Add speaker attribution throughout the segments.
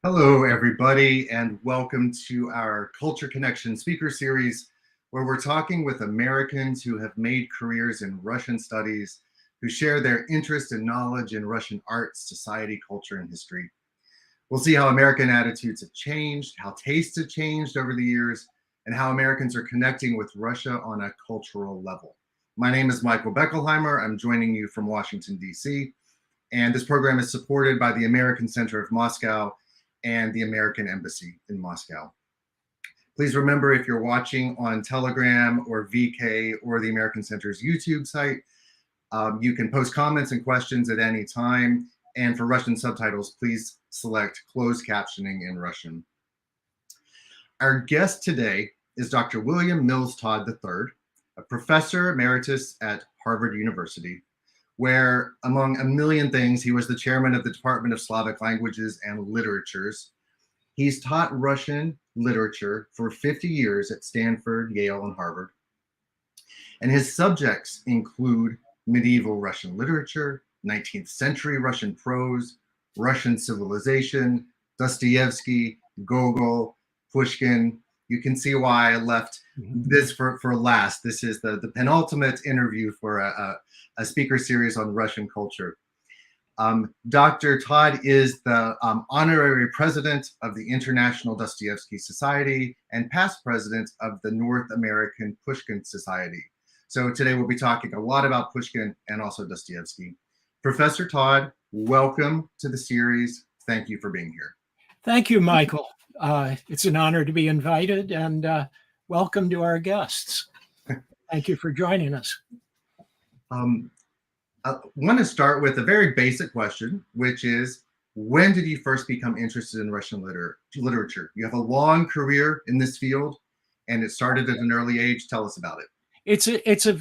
Speaker 1: Hello, everybody, and welcome to our Culture Connection speaker series, where we're talking with Americans who have made careers in Russian studies, who share their interest and knowledge in Russian art, society, culture, and history. We'll see how American attitudes have changed, how tastes have changed over the years, and how Americans are connecting with Russia on a cultural level. My name is Michael Beckelhimer. I'm joining you from Washington, D.C., and this program is supported by the American Center of Moscow and the American Embassy in Moscow. Please remember, if you're watching on Telegram or VK or the American Center's YouTube site, you can post comments and questions at any time. And for Russian subtitles, please select closed captioning in Russian. Our guest today is Dr. William Mills Todd III, a professor emeritus at Harvard University, where, among a million things, he was the chairman of the Department of Slavic Languages and Literatures. He's taught Russian literature for 50 years at Stanford, Yale, and Harvard. And his subjects include medieval Russian literature, 19th century Russian prose, Russian civilization, Dostoevsky, Gogol, Pushkin. You can see why I left this for last. This is the penultimate interview for a speaker series on Russian culture. Dr. Todd is the honorary president of the International Dostoevsky Society and past president of the North American Pushkin Society. So today we'll be talking a lot about Pushkin and also Dostoevsky. Professor Todd, welcome to the series. Thank you for being here.
Speaker 2: Thank you, Michael. It's an honor to be invited, and welcome to our guests. Thank you for joining us.
Speaker 1: I want to start with a very basic question, which is, when did you first become interested in Russian literature? You have a long career in this field, and it started at an early age. Tell us about it.
Speaker 2: It's a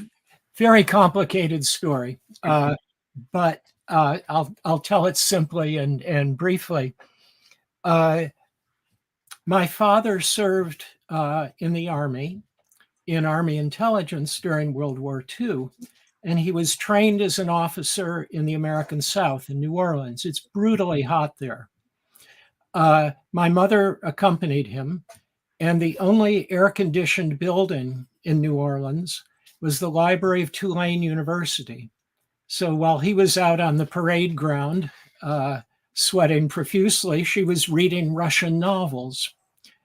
Speaker 2: very complicated story, but I'll tell it simply and briefly. My father served in the Army, in Army intelligence during World War II, and he was trained as an officer in the American South in New Orleans. It's brutally hot there. My mother accompanied him, and the only air-conditioned building in New Orleans was the library of Tulane University. So while he was out on the parade ground, sweating profusely, she was reading Russian novels,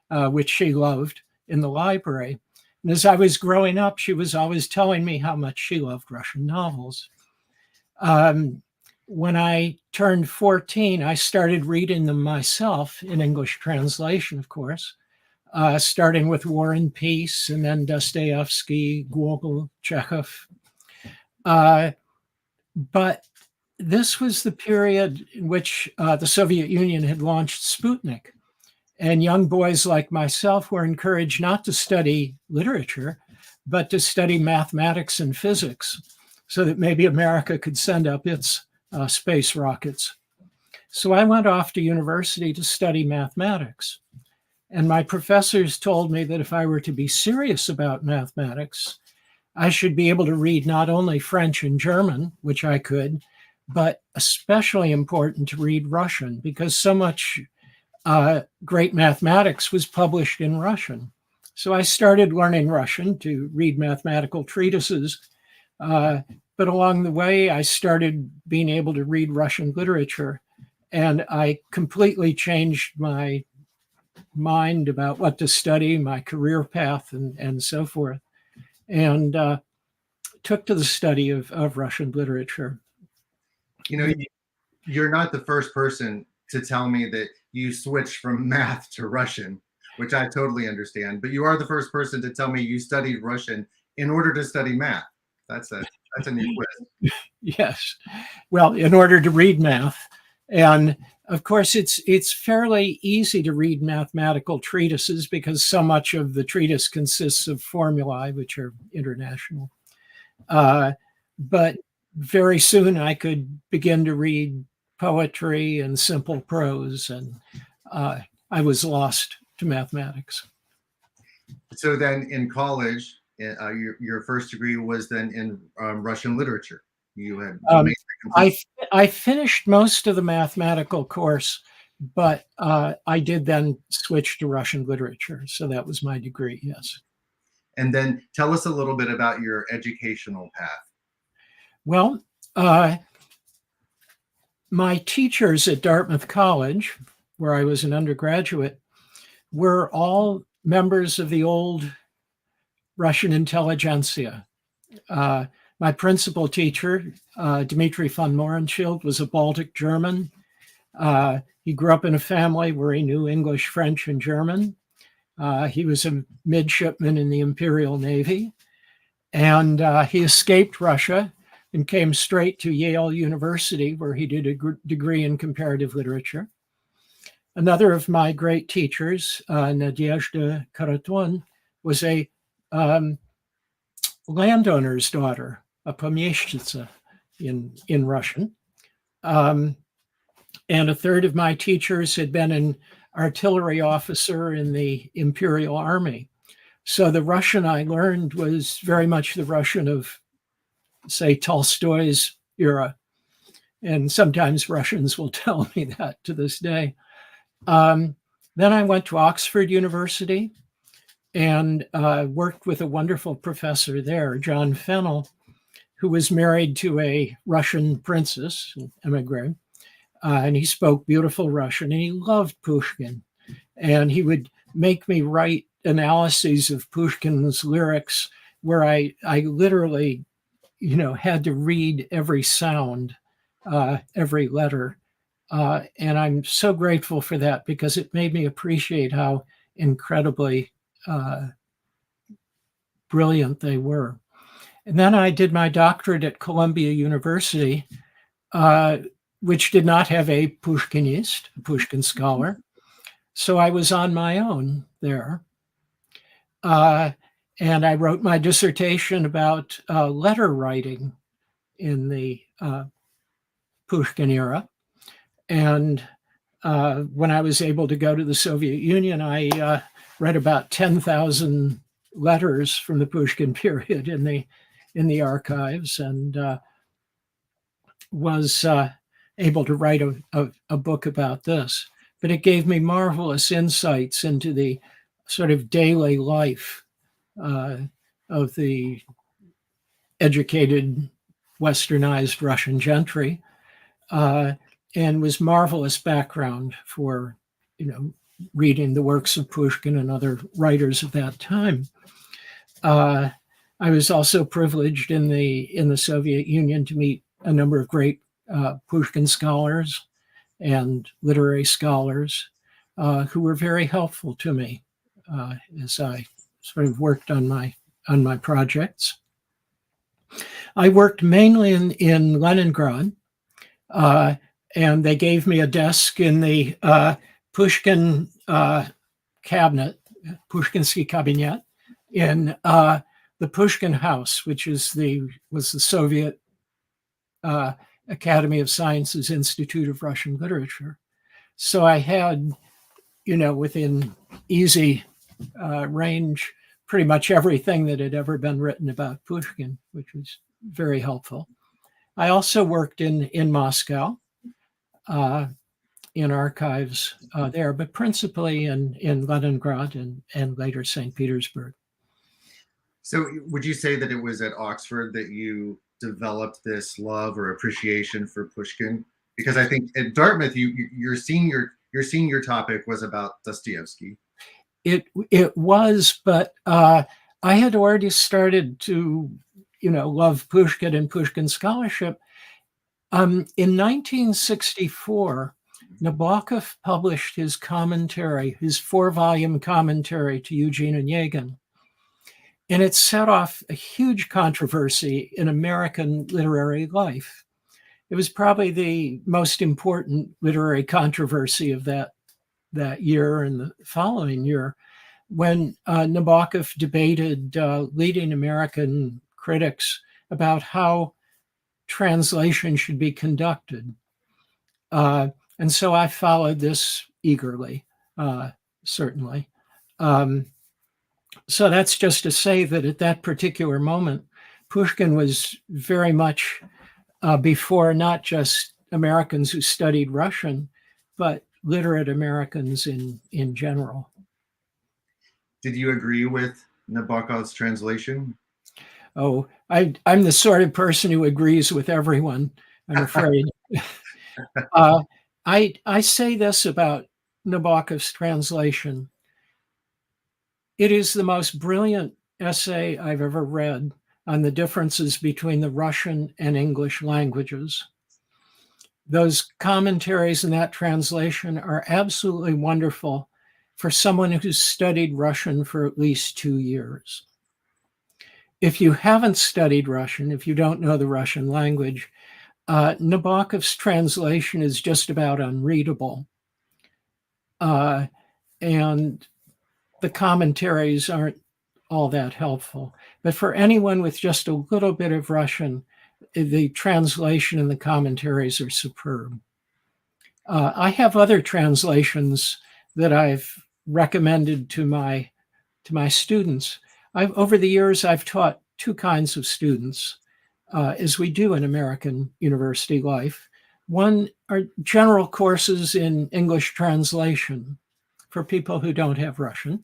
Speaker 2: which she loved, in the library. And as I was growing up, she was always telling me how much she loved Russian novels. When I turned 14, I started reading them myself in English translation, of course, starting with War and Peace, and then Dostoevsky, Gogol, Chekhov. But this was the period in which the Soviet Union had launched Sputnik. And young boys like myself were encouraged not to study literature, but to study mathematics and physics, so that maybe America could send up its space rockets. So I went off to university to study mathematics. And my professors told me that if I were to be serious about mathematics, I should be able to read not only French and German, which I could, but especially important to read Russian, because so much great mathematics was published in Russian. So I started learning Russian to read mathematical treatises. But along the way, I started being able to read Russian literature, and I completely changed my mind about what to study, my career path, and so forth, and took to the study of Russian literature.
Speaker 1: You know, you're not the first person to tell me that you switched from math to Russian, which I totally understand, but you are the first person to tell me you studied Russian in order to study math. That's a new twist.
Speaker 2: Yes. Well, in order to read math. And of course, it's fairly easy to read mathematical treatises because so much of the treatise consists of formulae, which are international. But very soon I could begin to read poetry and simple prose, and I was lost to mathematics.
Speaker 1: So then in college, your first degree was then in Russian literature. You had
Speaker 2: I finished most of the mathematical course, but I did then switch to Russian literature. So that was my degree, yes.
Speaker 1: And then tell us a little bit about your educational path.
Speaker 2: Well, my teachers at Dartmouth College, where I was an undergraduate, were all members of the old Russian intelligentsia. My principal teacher, Dmitry von Mohrenschildt, was a Baltic German. He grew up in a family where he knew English, French, and German. He was a midshipman in the Imperial Navy, and he escaped Russia and came straight to Yale University, where he did a degree in comparative literature. Another of my great teachers, Nadezhda Karatun, was a landowner's daughter, a pomещица in Russian. And a third of my teachers had been an artillery officer in the Imperial Army. So the Russian I learned was very much the Russian of, say, Tolstoy's era. And sometimes Russians will tell me that to this day. Then I went to Oxford University and worked with a wonderful professor there, John Fennell, who was married to a Russian princess, an emigre, and he spoke beautiful Russian, and he loved Pushkin. And he would make me write analyses of Pushkin's lyrics where I literally, had to read every sound, every letter. And I'm so grateful for that because it made me appreciate how incredibly brilliant they were. And then I did my doctorate at Columbia University, which did not have a Pushkinist, a Pushkin scholar. So I was on my own there. And I wrote my dissertation about letter writing in the Pushkin era. And when I was able to go to the Soviet Union, I read about 10,000 letters from the Pushkin period in the archives, and was able to write a book about this. But it gave me marvelous insights into the sort of daily life of the educated, westernized Russian gentry, and was marvelous background for, reading the works of Pushkin and other writers of that time. I was also privileged in the Soviet Union to meet a number of great Pushkin scholars and literary scholars who were very helpful to me as I sort of worked on my projects. I worked mainly in Leningrad, and they gave me a desk in the Pushkin cabinet, Pushkinsky cabinet, in the Pushkin House, which was the Soviet Academy of Sciences Institute of Russian Literature. So I had, within easy range, pretty much everything that had ever been written about Pushkin, which was very helpful. I also worked in Moscow, in archives there, but principally in Leningrad and later St. Petersburg.
Speaker 1: So would you say that it was at Oxford that you developed this love or appreciation for Pushkin? Because I think at Dartmouth, your senior topic was about Dostoevsky.
Speaker 2: It was, but I had already started to, love Pushkin and Pushkin scholarship. In 1964, Nabokov published his commentary, his 4-volume commentary to Eugene Onegin. And it set off a huge controversy in American literary life. It was probably the most important literary controversy of that year and the following year, when Nabokov debated leading American critics about how translation should be conducted. And so I followed this eagerly, certainly. So that's just to say that at that particular moment, Pushkin was very much before not just Americans who studied Russian, but literate Americans in general.
Speaker 1: Did you agree with Nabokov's translation?
Speaker 2: Oh, I'm the sort of person who agrees with everyone, I'm afraid. I say this about Nabokov's translation. It is the most brilliant essay I've ever read on the differences between the Russian and English languages. Those commentaries in that translation are absolutely wonderful for someone who's studied Russian for at least 2 years. If you haven't studied Russian, if you don't know the Russian language, Nabokov's translation is just about unreadable. And the commentaries aren't all that helpful. But for anyone with just a little bit of Russian, the translation and the commentaries are superb. I have other translations that I've recommended to my students. Over the years, I've taught two kinds of students, as we do in American university life. One are general courses in English translation for people who don't have Russian,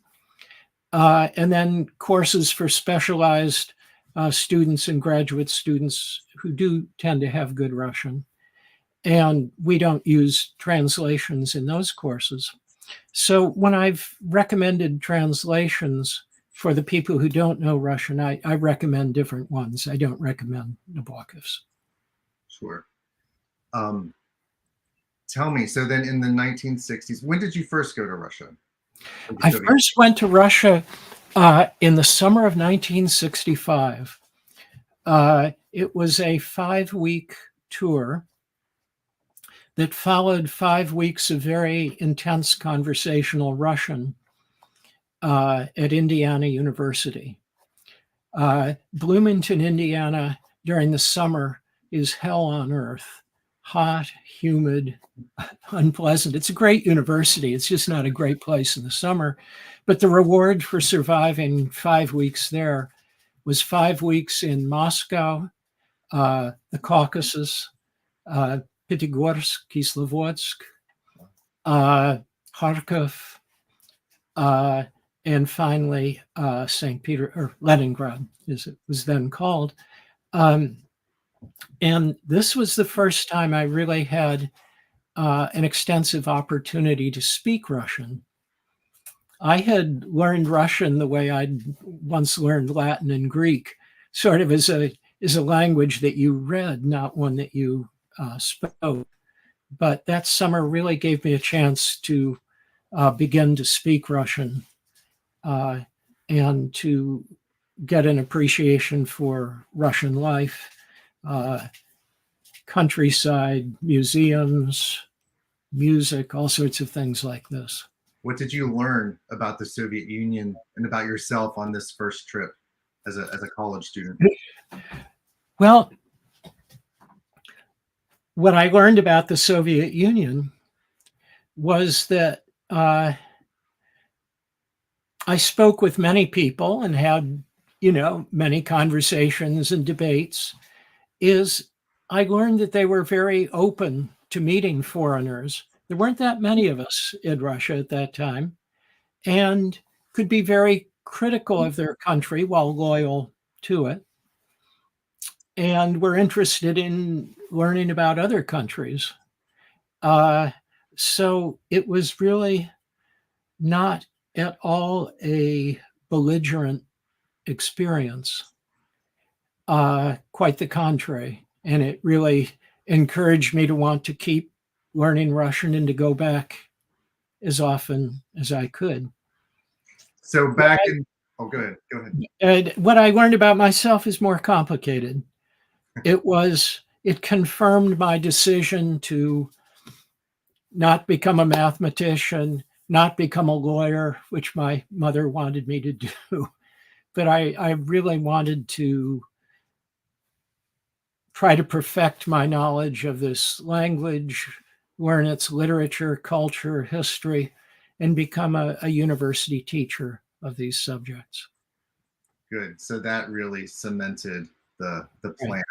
Speaker 2: and then courses for specialized students and graduate students who do tend to have good Russian. And we don't use translations in those courses. So when I've recommended translations for the people who don't know Russian, I recommend different ones. I don't recommend Nabokov's.
Speaker 1: Sure. Tell me, so then in the 1960s, when did you first go to Russia?
Speaker 2: I first went to Russia in the summer of 1965. It was a 5-week tour that followed 5 weeks of very intense conversational Russian at Indiana University. Bloomington, Indiana, during the summer is hell on earth. Hot, humid, unpleasant. It's a great university. It's just not a great place in the summer. But the reward for surviving 5 weeks there was 5 weeks in Moscow, the Caucasus, Pyatigorsk, Kislovodsk, Kharkov, and finally St. Peter, or Leningrad, as it was then called. And this was the first time I really had an extensive opportunity to speak Russian. I had learned Russian the way I'd once learned Latin and Greek, sort of as a language that you read, not one that you spoke. But that summer really gave me a chance to begin to speak Russian and to get an appreciation for Russian life, countryside, museums, music, all sorts of things like this.
Speaker 1: What did you learn about the Soviet Union and about yourself on this first trip as a college student?
Speaker 2: Well, what I learned about the Soviet Union was that I spoke with many people and had, many conversations and debates. I learned that they were very open to meeting foreigners. There weren't that many of us in Russia at that time, and could be very critical of their country while loyal to it. And were interested in learning about other countries. So it was really not at all a belligerent experience, quite the contrary. And it really encouraged me to want to keep learning Russian and to go back as often as I could.
Speaker 1: So go ahead.
Speaker 2: And what I learned about myself is more complicated. It confirmed my decision to not become a mathematician, not become a lawyer, which my mother wanted me to do. But I really wanted to try to perfect my knowledge of this language, learn its literature, culture, history, and become a university teacher of these subjects.
Speaker 1: Good. So that really cemented the plan.
Speaker 2: Right.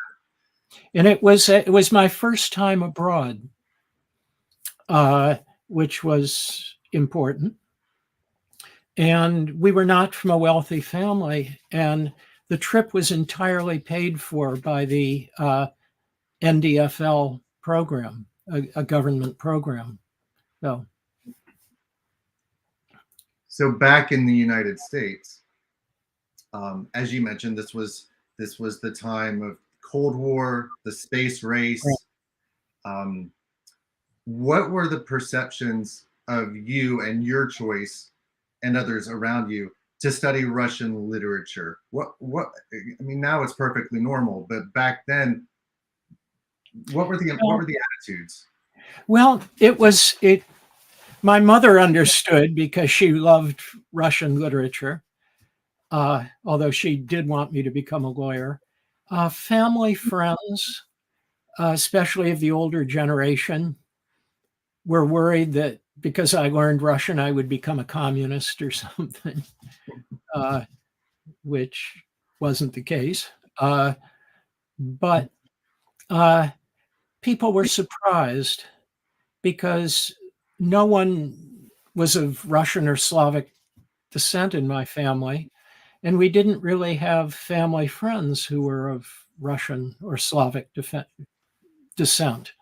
Speaker 2: And it was my first time abroad. which was important. And we were not from a wealthy family. And the trip was entirely paid for by the NDFL program, a government program.
Speaker 1: So back in the United States, as you mentioned, this was the time of Cold War, the space race. What were the perceptions of you and your choice and others around you to study Russian literature? What I mean, now it's perfectly normal, but back then, what were the attitudes?
Speaker 2: Well, my mother understood because she loved Russian literature, although she did want me to become a lawyer. Family, friends, especially of the older generation, were worried that because I learned Russian, I would become a communist or something, which wasn't the case. But people were surprised because no one was of Russian or Slavic descent in my family. And we didn't really have family friends who were of Russian or Slavic descent.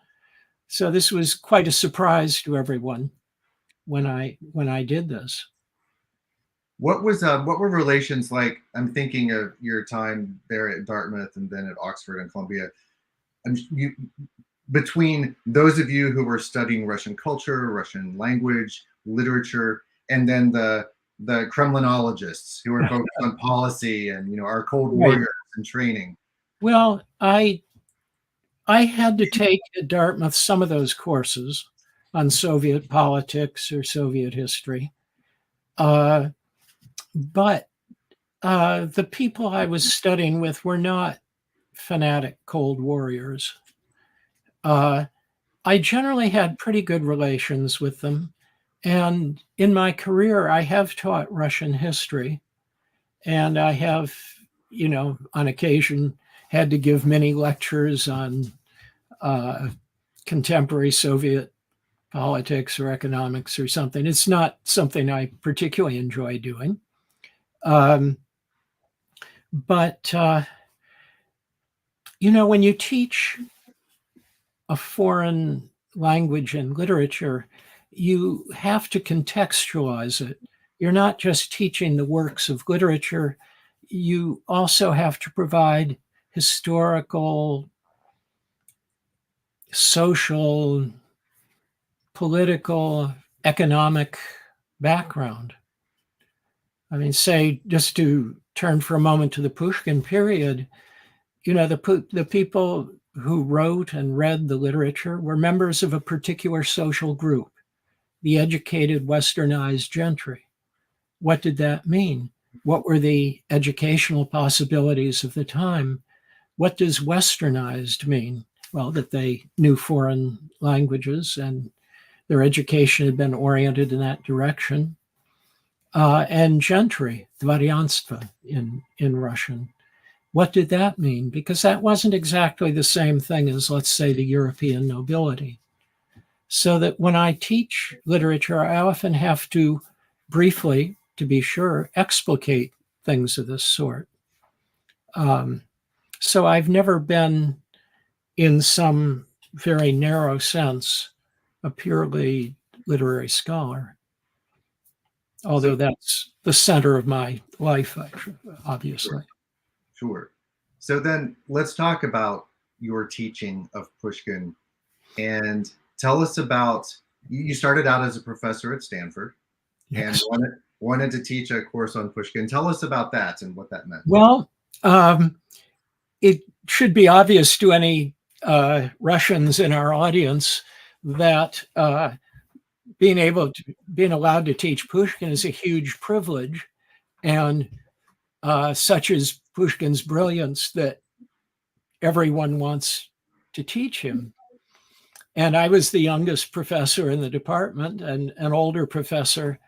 Speaker 2: So this was quite a surprise to everyone when I did this.
Speaker 1: What were relations like? I'm thinking of your time there at Dartmouth and then at Oxford and Columbia. Between those of you who were studying Russian culture, Russian language, literature, and then the Kremlinologists who were focused on policy and our Cold Warriors and training.
Speaker 2: Well, I had to take at Dartmouth some of those courses on Soviet politics or Soviet history. But the people I was studying with were not fanatic Cold Warriors. I generally had pretty good relations with them. And in my career, I have taught Russian history. And I have, on occasion, had to give many lectures on contemporary Soviet politics or economics or something. It's not something I particularly enjoy doing. But when you teach a foreign language and literature, you have to contextualize it. You're not just teaching the works of literature. You also have to provide historical, social, political, economic background. I mean, say, just to turn for a moment to the Pushkin period, the people who wrote and read the literature were members of a particular social group, the educated, westernized gentry. What did that mean? What were the educational possibilities of the time? What does westernized mean? Well, that they knew foreign languages and their education had been oriented in that direction. And gentry, dvoryanstvo in Russian. What did that mean? Because that wasn't exactly the same thing as, let's say, the European nobility. So that when I teach literature, I often have to briefly, to be sure, explicate things of this sort. So I've never been, in some very narrow sense, a purely literary scholar. Although that's the center of my life, obviously.
Speaker 1: Sure. So then let's talk about your teaching of Pushkin and tell us about, you started out as a professor at Stanford. Yes. And wanted to teach a course on Pushkin. Tell us about that and what that meant.
Speaker 2: Well, it should be obvious to any Russians in our audience that being allowed to teach Pushkin is a huge privilege, and such is Pushkin's brilliance that everyone wants to teach him. And I was the youngest professor in the department, and an older professor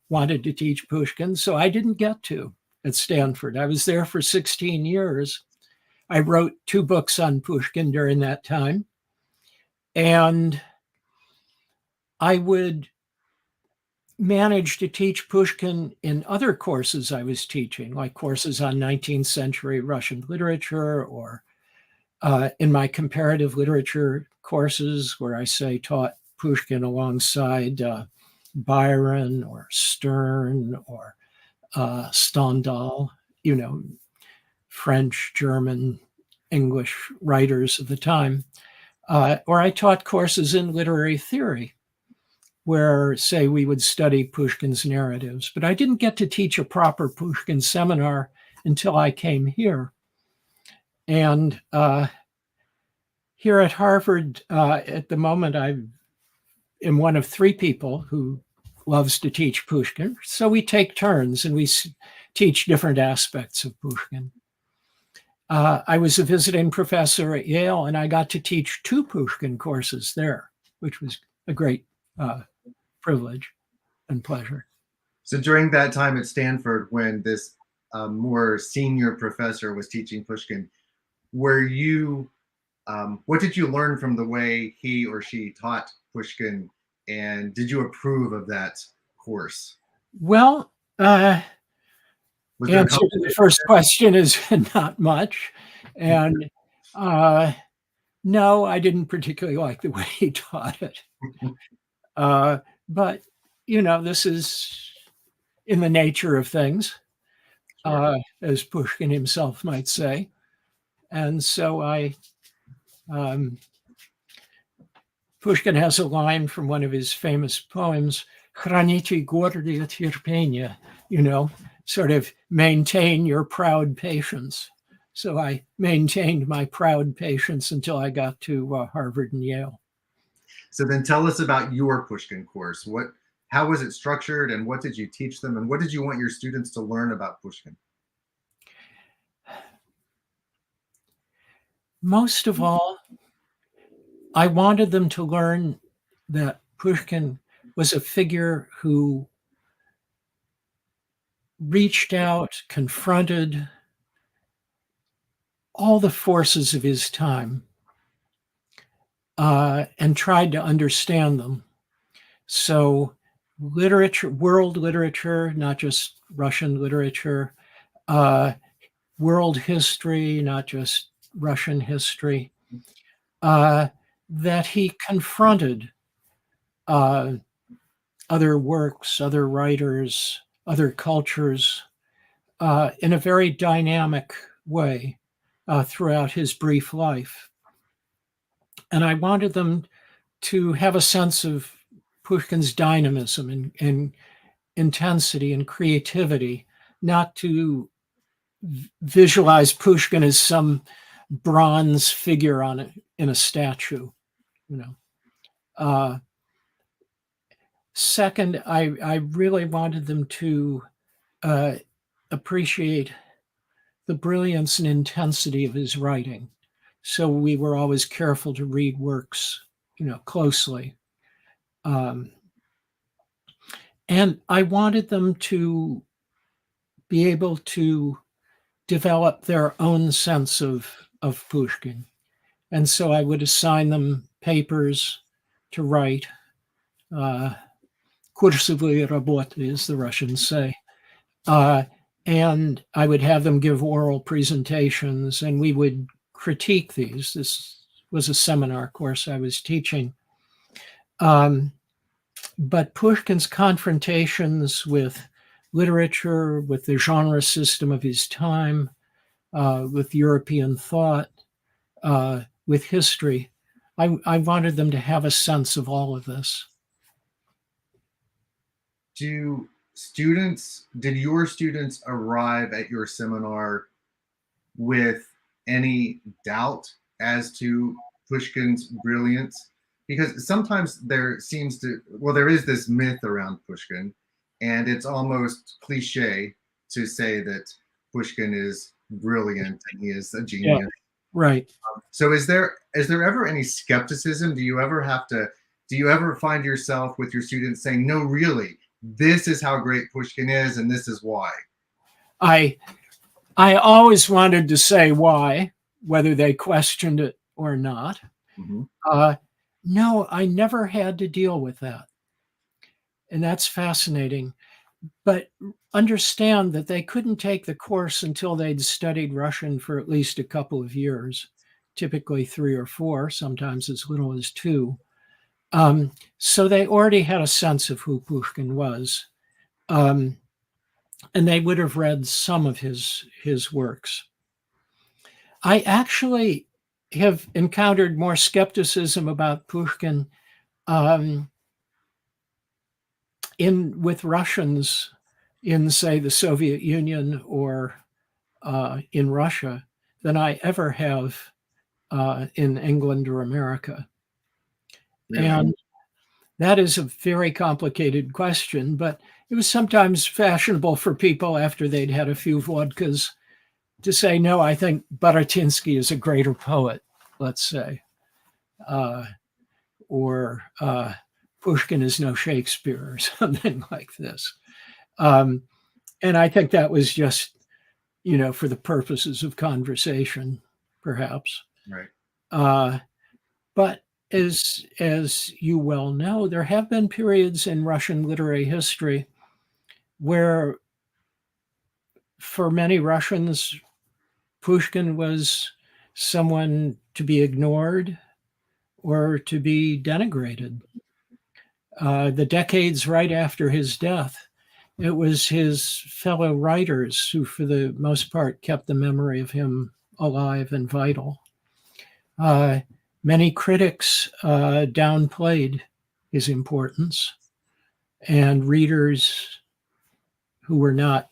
Speaker 2: wanted to teach Pushkin, so I didn't get to at Stanford. I was there for 16 years. I wrote 2 books on Pushkin during that time. And I would manage to teach Pushkin in other courses I was teaching, like courses on 19th century Russian literature, or in my comparative literature courses where I taught Pushkin alongside Byron or Sterne or Stendhal, French, German, English writers of the time. Or I taught courses in literary theory where, say, we would study Pushkin's narratives. But I didn't get to teach a proper Pushkin seminar until I came here. And here at Harvard, at the moment, I am one of 3 people who loves to teach Pushkin. So we take turns and we teach different aspects of Pushkin. I was a visiting professor at Yale, and I got to teach 2 Pushkin courses there, which was a great privilege and pleasure.
Speaker 1: So during that time at Stanford, when this more senior professor was teaching Pushkin, were you, what did you learn from the way he or she taught Pushkin, and did you approve of that course?
Speaker 2: Well, the answer to the first question is not much. And no, I didn't particularly like the way he taught it. But, this is in the nature of things, as Pushkin himself might say. And so Pushkin has a line from one of his famous poems, "Храните гордое терпение," sort of maintain your proud patience. So I maintained my proud patience until I got to Harvard and Yale.
Speaker 1: So then tell us about your Pushkin course. How was it structured, and what did you teach them, and what did you want your students to learn about Pushkin?
Speaker 2: Most of all, I wanted them to learn that Pushkin was a figure who reached out, confronted all the forces of his time, and tried to understand them. So literature, world literature, not just Russian literature, world history, not just Russian history, that he confronted other works, other writers, other cultures in a very dynamic way throughout his brief life. And I wanted them to have a sense of Pushkin's dynamism and intensity and creativity, not to visualize Pushkin as some bronze figure in a statue, Second, I really wanted them to appreciate the brilliance and intensity of his writing. So we were always careful to read works, closely. And I wanted them to be able to develop their own sense of Pushkin. And so I would assign them papers to write, kursovые работы, as the Russians say. And I would have them give oral presentations, and we would critique these. This was a seminar course I was teaching. But Pushkin's confrontations with literature, with the genre system of his time, with European thought, with history, I wanted them to have a sense of all of this.
Speaker 1: Did your students arrive at your semanar with any doubt as to Pushkin's brilliance? Because sometimes there is this myth around Pushkin, and it's almost cliche to say that Pushkin is brilliant and he is a genius.
Speaker 2: Yeah, right.
Speaker 1: So is there ever any skepticism? Do you ever find yourself with your students saying, no, really, this is how great Pushkin is, and this is why?
Speaker 2: I always wanted to say why, whether they questioned it or not.
Speaker 1: Mm-hmm.
Speaker 2: No, I never had to deal with that. And that's fascinating. But understand that they couldn't take the course until they'd studied Russian for at least a couple of years, typically 3 or 4, sometimes as little as 2. So they already had a sense of who Pushkin was. And they would have read some of his works. I actually have encountered more skepticism about Pushkin with Russians in, say, the Soviet Union or in Russia than I ever have in England or America.
Speaker 1: Really?
Speaker 2: And that is a very complicated question, but it was sometimes fashionable for people after they'd had a few vodkas to say, no, I think Baratynsky is a greater poet, let's say, or Pushkin is no Shakespeare or something like this. And I think that was just, for the purposes of conversation, perhaps.
Speaker 1: Right.
Speaker 2: But as you well know, there have been periods in Russian literary history where, for many Russians, Pushkin was someone to be ignored or to be denigrated. The decades right after his death, it was his fellow writers who, for the most part, kept the memory of him alive and vital. Many critics downplayed his importance, and readers who were not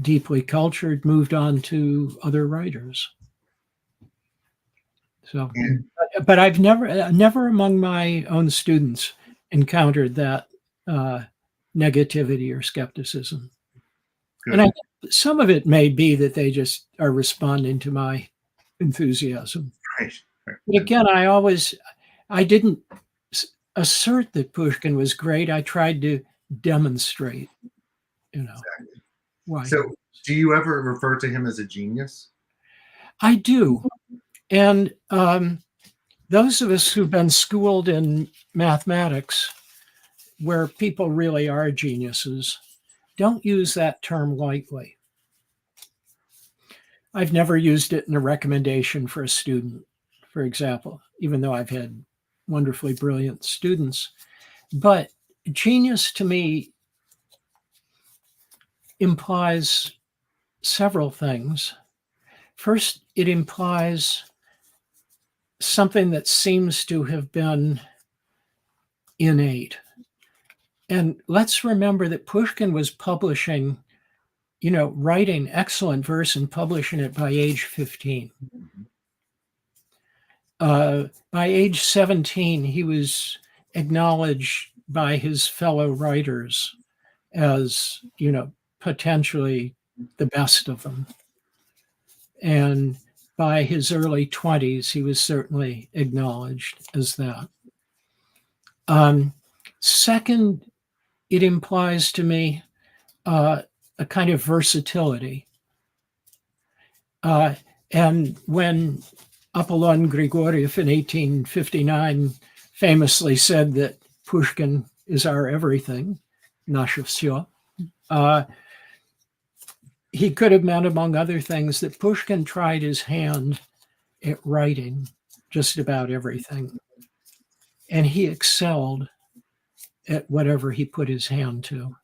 Speaker 2: deeply cultured moved on to other writers. So, but I've never among my own students encountered that negativity or skepticism.
Speaker 1: Good.
Speaker 2: And I think some of it may be that they just are responding to my enthusiasm.
Speaker 1: Right.
Speaker 2: But again, I didn't assert that Pushkin was great. I tried to demonstrate,
Speaker 1: Exactly.
Speaker 2: why.
Speaker 1: So, do you ever refer to him as a genius?
Speaker 2: I do. And those of us who've been schooled in mathematics, where people really are geniuses, don't use that term lightly. I've never used it in a recommendation for a student, for example, even though I've had wonderfully brilliant students. But genius to me implies several things. First, it implies something that seems to have been innate. And let's remember that Pushkin was publishing, writing excellent verse and publishing it by age 15. By age 17, he was acknowledged by his fellow writers as, potentially the best of them. And by his early 20s, he was certainly acknowledged as that. Second, it implies to me a kind of versatility. And when Apollon Grigoriev in 1859 famously said that Pushkin is our everything, nasze всё, he could have meant, among other things, that Pushkin tried his hand at writing just about everything. And he excelled at whatever he put his hand to,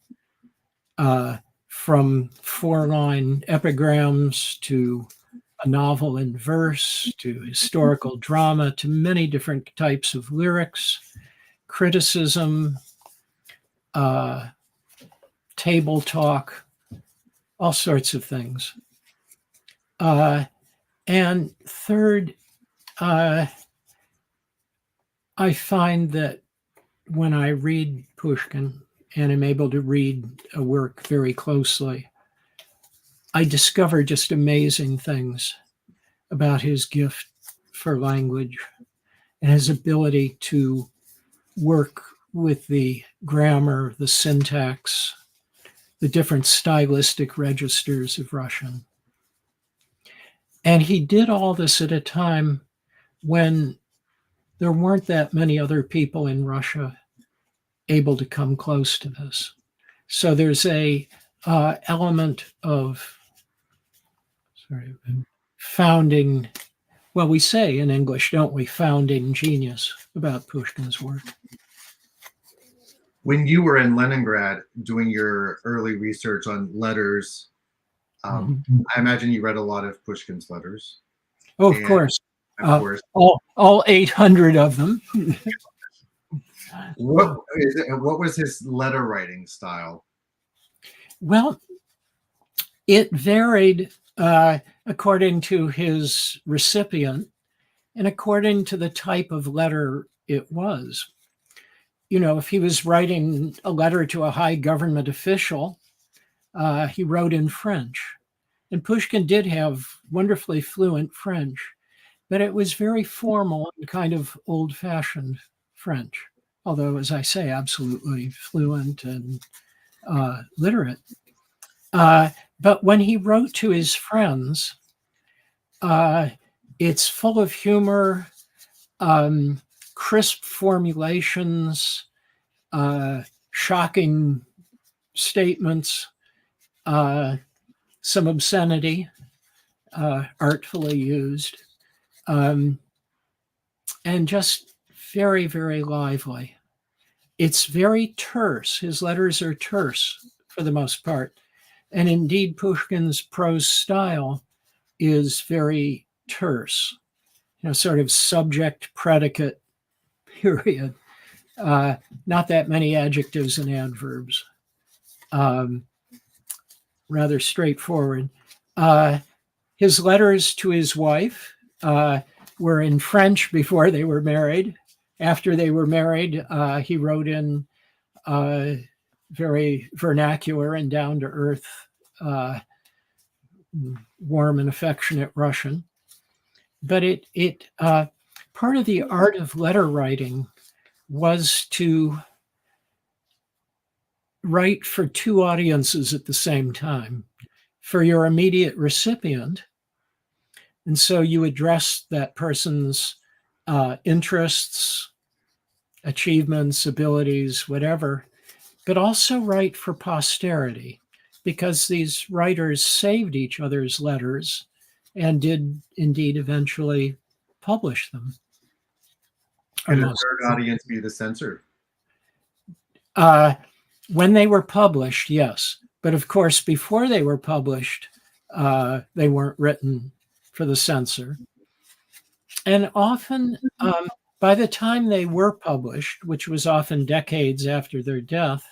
Speaker 2: from 4-line epigrams to a novel in verse to historical drama to many different types of lyrics, criticism, table talk, all sorts of things. And third, I find that when I read Pushkin and am able to read a work very closely, I discover just amazing things about his gift for language and his ability to work with the grammar, the syntax, the different stylistic registers of Russian. And he did all this at a time when there weren't that many other people in Russia able to come close to this. So there's a element of founding, well, we say in English, don't we, founding genius about Pushkin's work.
Speaker 1: When you were in Leningrad doing your early research on letters, I imagine you read a lot of Pushkin's letters.
Speaker 2: Oh, of course.
Speaker 1: Of course.
Speaker 2: All 800 of them.
Speaker 1: What was his letter writing style?
Speaker 2: Well, it varied according to his recipient and according to the type of letter it was. You know, if he was writing a letter to a high government official, he wrote in French. And Pushkin did have wonderfully fluent French, but it was very formal and kind of old-fashioned French, although, as I say, absolutely fluent and literate. But when he wrote to his friends, it's full of humor, crisp formulations, shocking statements, some obscenity, artfully used, and just very, very lively. It's very terse. His letters are terse for the most part. And indeed, Pushkin's prose style is very terse, you know, sort of subject, predicate, period. Not that many adjectives and adverbs. Rather straightforward. His letters to his wife were in French before they were married. After they were married, he wrote in very vernacular and down-to-earth, warm and affectionate Russian. But part of the art of letter writing was to write for two audiences at the same time. For your immediate recipient, and so you address that person's interests, achievements, abilities, whatever, but also write for posterity, because these writers saved each other's letters and did indeed eventually publish them.
Speaker 1: Could a third audience be the censor?
Speaker 2: When they were published, yes. But of course, before they were published, they weren't written for the censor. And often, by the time they were published, which was often decades after their death,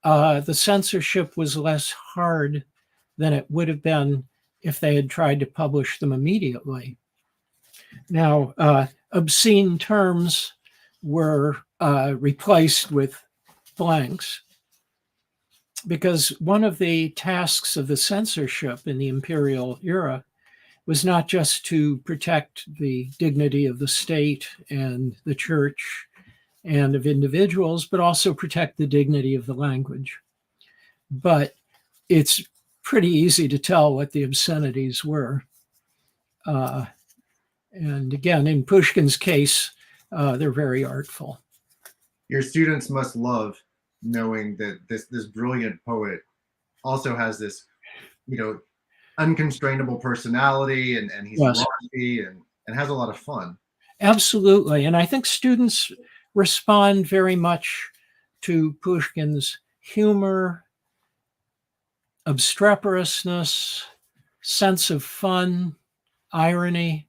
Speaker 2: the censorship was less hard than it would have been if they had tried to publish them immediately. Now, obscene terms were replaced with blanks, because one of the tasks of the censorship in the imperial era was not just to protect the dignity of the state and the church and of individuals, but also protect the dignity of the language. But it's pretty easy to tell what the obscenities were. And again, in Pushkin's case, they're very artful.
Speaker 1: Your students must love knowing that this brilliant poet also has this, you know, unconstrainable personality, and he's raunchy and has a lot of fun.
Speaker 2: Absolutely. And I think students respond very much to Pushkin's humor, obstreperousness, sense of fun, irony,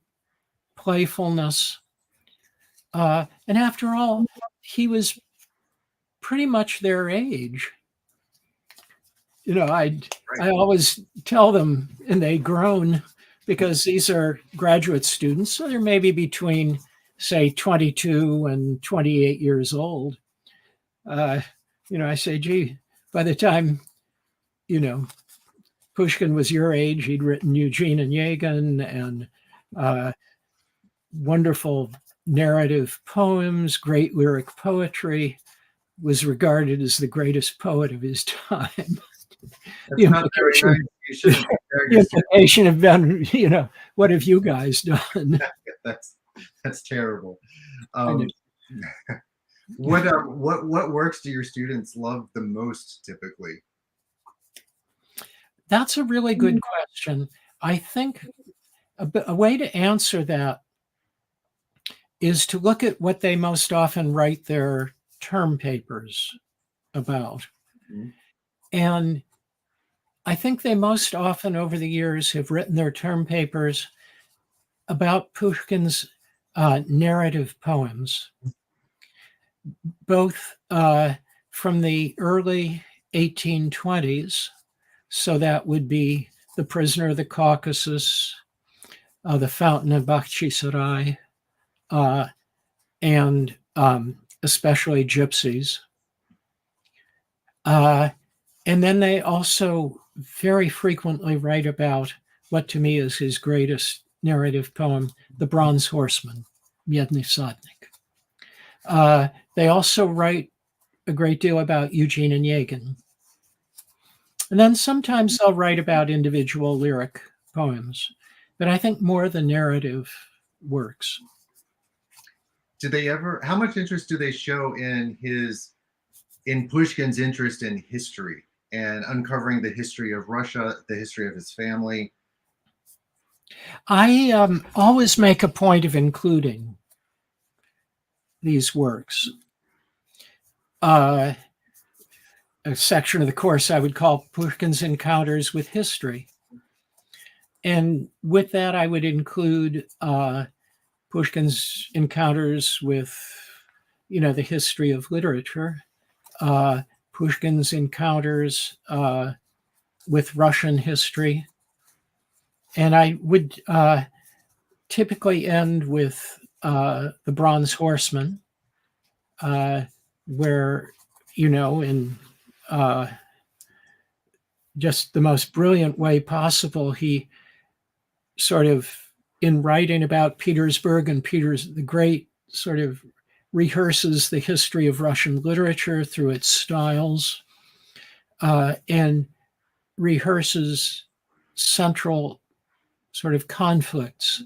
Speaker 2: playfulness. And after all, he was pretty much their age. You know, I always tell them, and they groan, because these are graduate students, so they're maybe between, say, 22 and 28 years old. You know, I say, gee, by the time, you know, Pushkin was your age, he'd written Eugene Onegin and wonderful narrative poems, great lyric poetry, was regarded as the greatest poet of his time. The implication have been, you know, what have you guys done?
Speaker 1: That's terrible. What works do your students love the most typically?
Speaker 2: That's a really good question. I think a way to answer that is to look at what they most often write their term papers about.
Speaker 1: Mm-hmm.
Speaker 2: And I think they most often over the years have written their term papers about Pushkin's narrative poems, both from the early 1820s. So that would be The Prisoner of the Caucasus, The Fountain of Bakhchisarai, and especially Gypsies. And then they also very frequently write about what to me is his greatest narrative poem, The Bronze Horseman, Biedny Sotnik. They also write a great deal about Eugene Onegin. And then sometimes they'll write about individual lyric poems, but I think more the narrative works.
Speaker 1: How much interest do they show in Pushkin's interest in history and uncovering the history of Russia, the history of his family?
Speaker 2: I always make a point of including these works. A section of the course I would call Pushkin's Encounters with History. And with that, I would include Pushkin's encounters with, the history of literature, Pushkin's encounters with Russian history. And I would typically end with The Bronze Horseman, where, in just the most brilliant way possible, he sort of, in writing about Petersburg and Peter the Great, sort of rehearses the history of Russian literature through its styles, and rehearses central sort of conflicts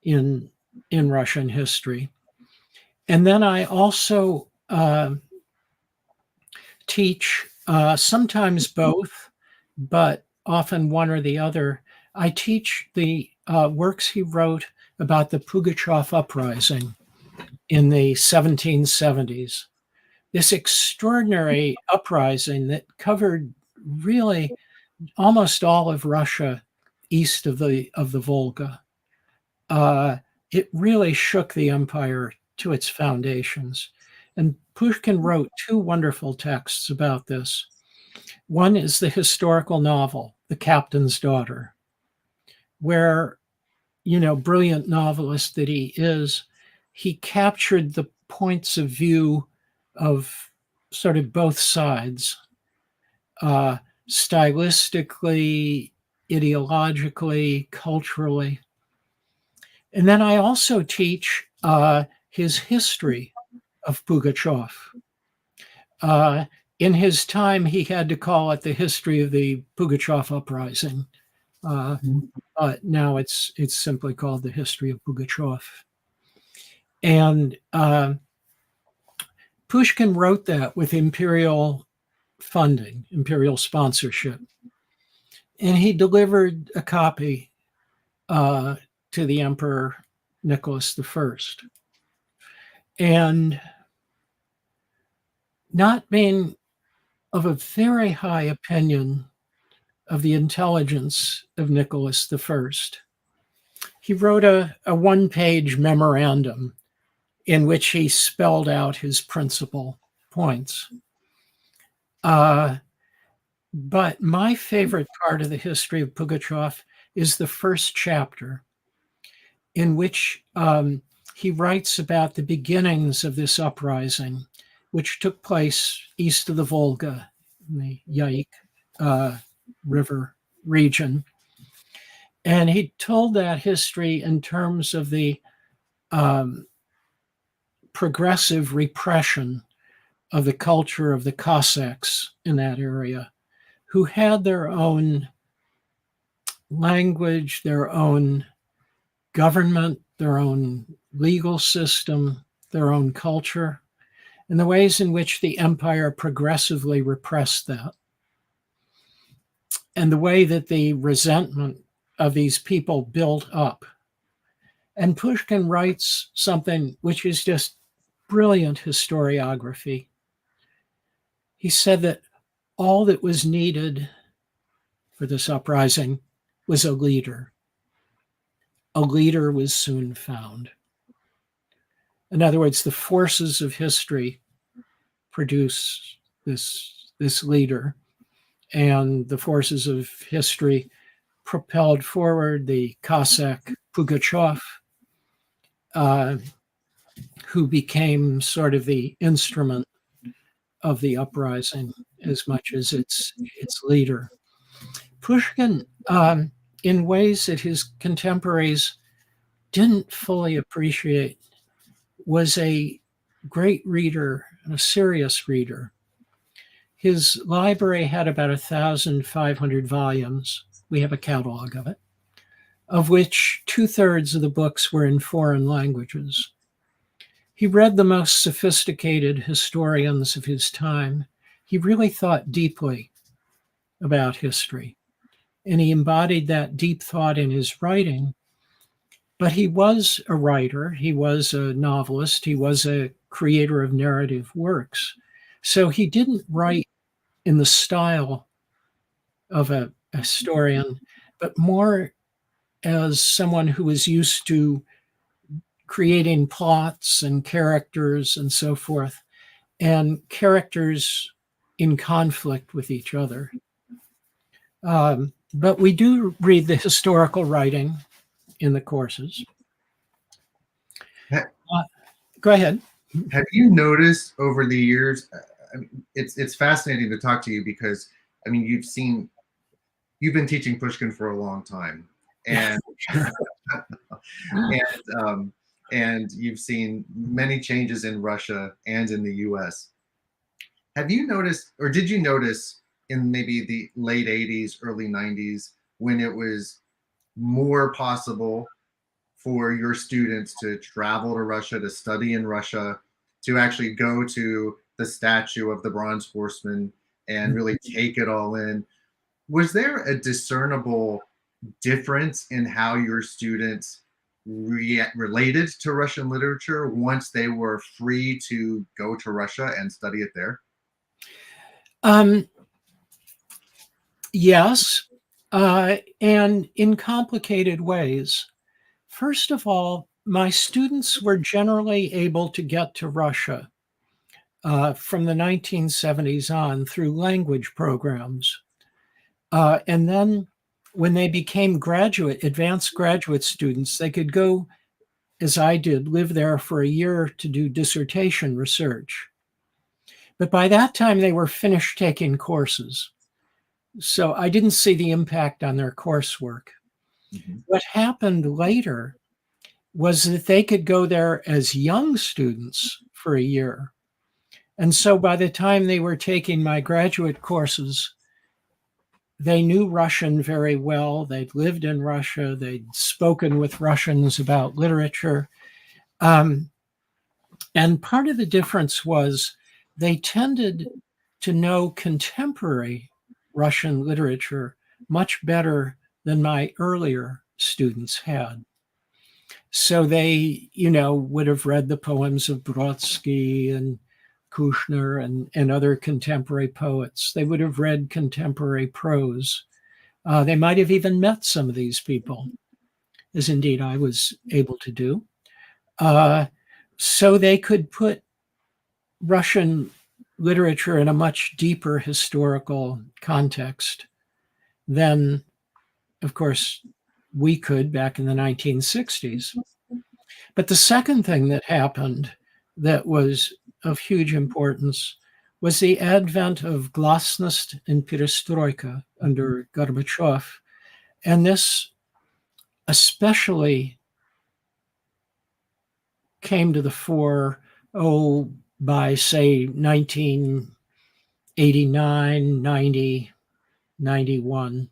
Speaker 2: in Russian history. And then I also teach sometimes both, but often one or the other. I teach the works he wrote about the Pugachev uprising in the 1770s. This extraordinary uprising that covered really almost all of Russia east of the Volga. It really shook the empire to its foundations. And Pushkin wrote two wonderful texts about this. One is the historical novel, The Captain's Daughter, where, brilliant novelist that he is, he captured the points of view of sort of both sides, stylistically, ideologically, culturally. And then I also teach his history of Pugachev. In his time, he had to call it the history of the Pugachev uprising. Now it's simply called the history of Pugachev. And Pushkin wrote that with imperial funding, imperial sponsorship. And he delivered a copy to the Emperor Nicholas I. And not being of a very high opinion of the intelligence of Nicholas I, he wrote a one-page memorandum in which he spelled out his principal points. But my favorite part of the history of Pugachev is the first chapter, in which he writes about the beginnings of this uprising, which took place east of the Volga, in the Yaik River region. And he told that history in terms of the progressive repression of the culture of the Cossacks in that area, who had their own language, their own government, their own legal system, their own culture. and the ways in which the empire progressively repressed that, and the way that the resentment of these people built up. And Pushkin writes something which is just brilliant historiography. He said that all that was needed for this uprising was a leader. A leader was soon found. In other words, the forces of history produce this leader, and the forces of history propelled forward the Cossack Pugachev, who became sort of the instrument of the uprising as much as its leader. Pushkin, in ways that his contemporaries didn't fully appreciate, was a great reader and a serious reader. His library had about 1,500 volumes. We have a catalog of it, of which 2/3 of the books were in foreign languages. He read the most sophisticated historians of his time. He really thought deeply about history, and he embodied that deep thought in his writing. But he was a writer, he was a novelist, he was a creator of narrative works. So he didn't write in the style of a historian, but more as someone who was used to creating plots and characters and so forth, and characters in conflict with each other. But we do read the historical writing in the courses. Go ahead.
Speaker 1: Have you noticed over the years, I mean, it's fascinating to talk to you because, I mean, you've been teaching Pushkin for a long time, and and you've seen many changes in Russia and in the US. Have you noticed, or did you notice in maybe the late 80s, early 90s, when it was more possible for your students to travel to Russia, to study in Russia, to actually go to the statue of the Bronze Horseman and really take it all in? Was there a discernible difference in how your students related to Russian literature once they were free to go to Russia and study it there?
Speaker 2: Yes, and in complicated ways. First of all, my students were generally able to get to Russia from the 1970s on through language programs. And then when they became advanced graduate students, they could go, as I did, live there for a year to do dissertation research. But by that time, they were finished taking courses. So I didn't see the impact on their coursework. Mm-hmm. What happened later was that they could go there as young students for a year. And so by the time they were taking my graduate courses, they knew Russian very well. They'd lived in Russia. They'd spoken with Russians about literature. And part of the difference was they tended to know contemporary Russian literature much better than my earlier students had. So they, would have read the poems of Brodsky and Kushner and other contemporary poets. They would have read contemporary prose. They might have even met some of these people, as indeed I was able to do. So they could put Russian literature in a much deeper historical context than, of course, we could back in the 1960s. But the second thing that happened that was of huge importance was the advent of glasnost and perestroika under Gorbachev. And this especially came to the fore, by, say, 1989, 90, 91,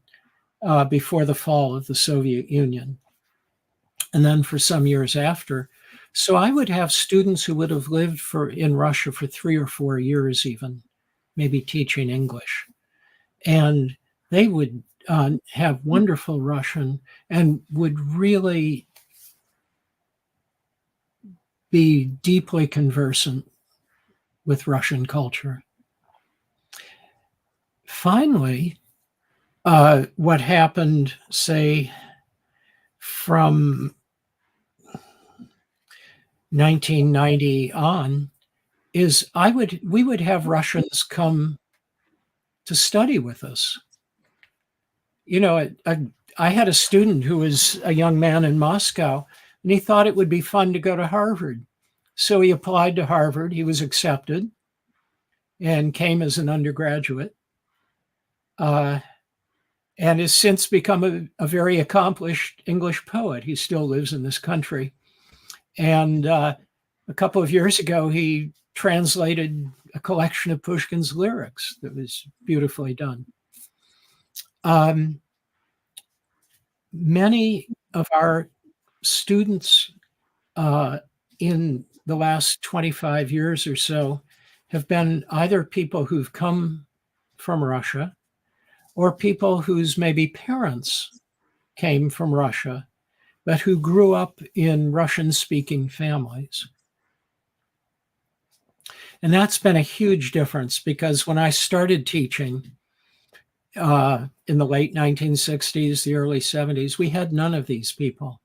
Speaker 2: before the fall of the Soviet Union. And then for some years after, So I would have students who would have lived in Russia for 3 or 4 years even, maybe teaching English. And they would have wonderful Russian and would really be deeply conversant with Russian culture. Finally, what happened, say, from 1990 on, is we would have Russians come to study with us. I had a student who was a young man in Moscow, and he thought it would be fun to go to Harvard. So he applied to Harvard. He was accepted and came as an undergraduate, and has since become a very accomplished English poet. He still lives in this country. And a couple of years ago, he translated a collection of Pushkin's lyrics that was beautifully done. Many of our students in the last 25 years or so have been either people who've come from Russia or people whose maybe parents came from Russia, but who grew up in Russian-speaking families. And that's been a huge difference, because when I started teaching in the late 1960s, the early 70s, we had none of these people.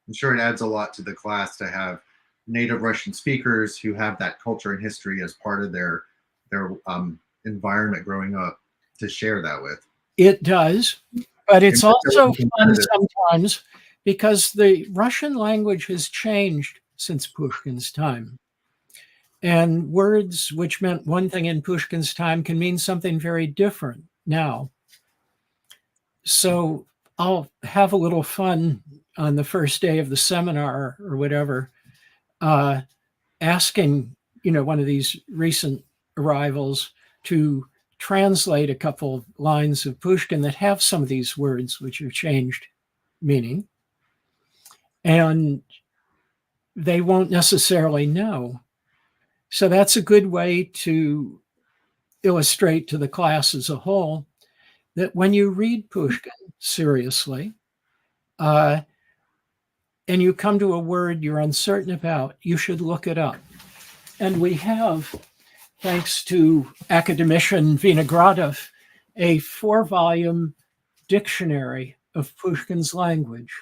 Speaker 1: I'm sure it adds a lot to the class to have native Russian speakers who have that culture and history as part of their environment growing up to share that with.
Speaker 2: It does, but it's also fun sometimes because the Russian language has changed since Pushkin's time. And words which meant one thing in Pushkin's time can mean something very different now. So I'll have a little fun on the first day of the seminar or whatever, asking, one of these recent arrivals to translate a couple lines of Pushkin that have some of these words which have changed meaning. And they won't necessarily know. So that's a good way to illustrate to the class as a whole that when you read Pushkin seriously, and you come to a word you're uncertain about, you should look it up. And we have, thanks to academician Vinogradov, a 4-volume dictionary of Pushkin's language.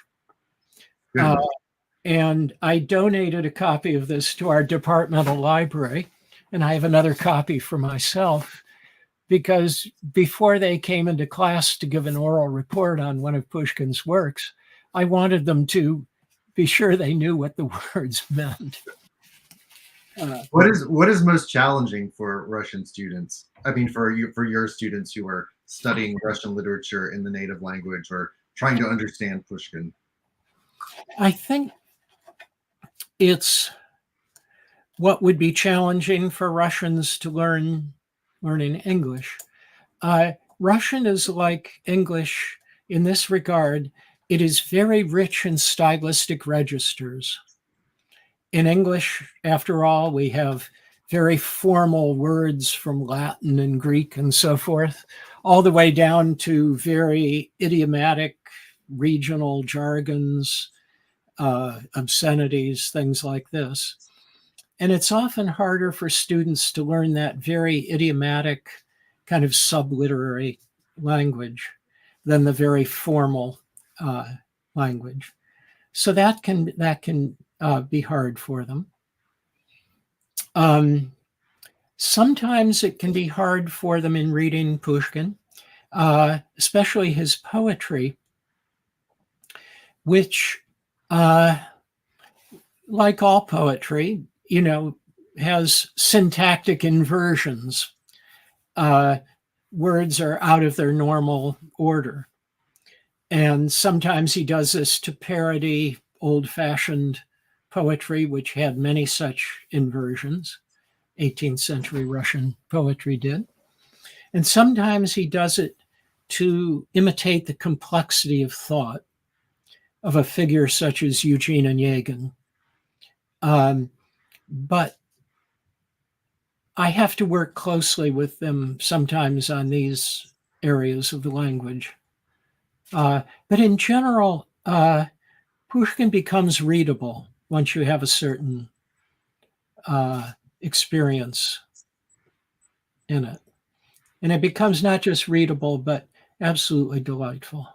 Speaker 2: And I donated a copy of this to our departmental library, and I have another copy for myself, because before they came into class to give an oral report on one of Pushkin's works, I wanted them to be sure they knew what the words meant.
Speaker 1: What is most challenging for Russian students? I mean, for your students who are studying Russian literature in the native language or trying to understand Pushkin?
Speaker 2: I think it's what would be challenging for Russians to learning English. Russian is like English in this regard. It is very rich in stylistic registers. In English, after all, we have very formal words from Latin and Greek and so forth, all the way down to very idiomatic regional jargons, obscenities, things like this. And it's often harder for students to learn that very idiomatic kind of subliterary language than the very formal language. So that can be hard for them. Sometimes it can be hard for them in reading Pushkin, especially his poetry, which, like all poetry, has syntactic inversions. Words are out of their normal order. And sometimes he does this to parody old-fashioned poetry, which had many such inversions. 18th century Russian poetry did. And sometimes he does it to imitate the complexity of thought. of a figure such as Eugene Onegin. But I have to work closely with them sometimes on these areas of the language. But in general, Pushkin becomes readable once you have a certain experience in it. And it becomes not just readable, but absolutely delightful.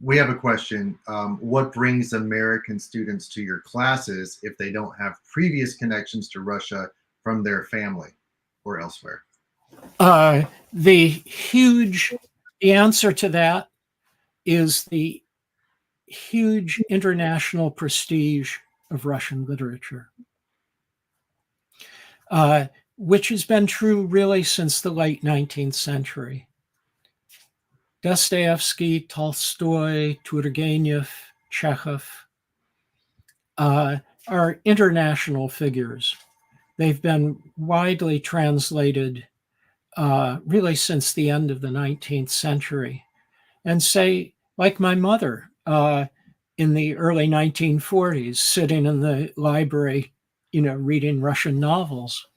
Speaker 1: We have a question. What brings American students to your classes if they don't have previous connections to Russia from their family or elsewhere?
Speaker 2: The answer to that is the huge international prestige of Russian literature, which has been true really since the late 19th century. Dostoevsky, Tolstoy, Turgenev, Chekhov are international figures. They've been widely translated really since the end of the 19th century. And say, like my mother in the early 1940s, sitting in the library, reading Russian novels.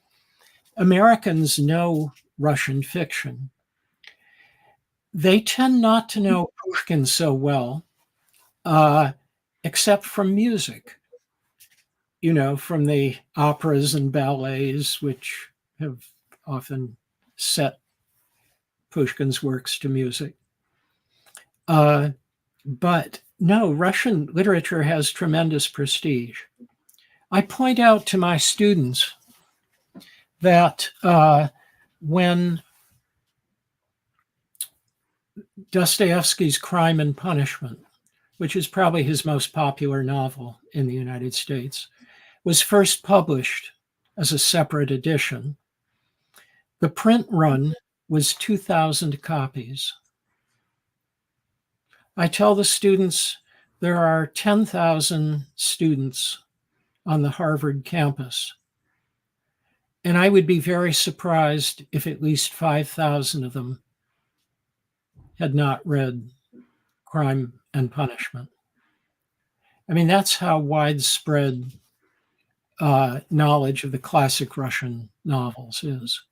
Speaker 2: Americans know Russian fiction. They tend not to know Pushkin so well, except from music, from the operas and ballets, which have often set Pushkin's works to music. But no, Russian literature has tremendous prestige. I point out to my students that when Dostoevsky's Crime and Punishment, which is probably his most popular novel in the United States, was first published as a separate edition, the print run was 2,000 copies. I tell the students there are 10,000 students on the Harvard campus, and I would be very surprised if at least 5,000 of them had not read Crime and Punishment. I mean, that's how widespread knowledge of the classic Russian novels is.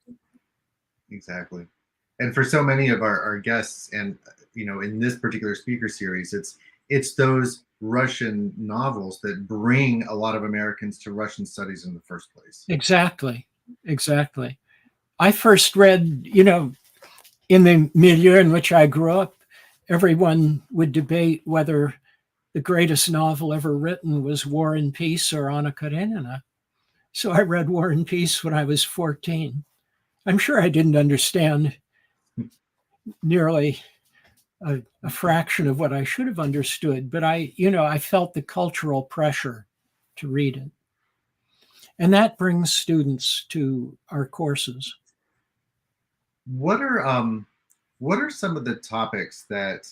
Speaker 1: Exactly. And for so many of our guests, and in this particular speaker series, it's those Russian novels that bring a lot of Americans to Russian studies in the first place.
Speaker 2: Exactly. I first read, in the milieu in which I grew up, everyone would debate whether the greatest novel ever written was War and Peace or Anna Karenina. So I read War and Peace when I was 14. I'm sure I didn't understand nearly a fraction of what I should have understood, but I felt the cultural pressure to read it. And that brings students to our courses.
Speaker 1: What are some of the topics that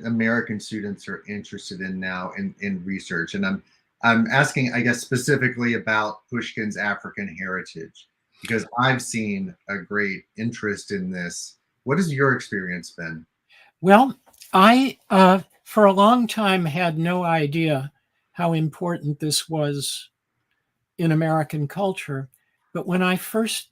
Speaker 1: American students are interested in now in research? And I'm asking, I guess, specifically about Pushkin's African heritage, because I've seen a great interest in this. What has your experience been?
Speaker 2: Well, I, for a long time, had no idea how important this was in American culture. But when I first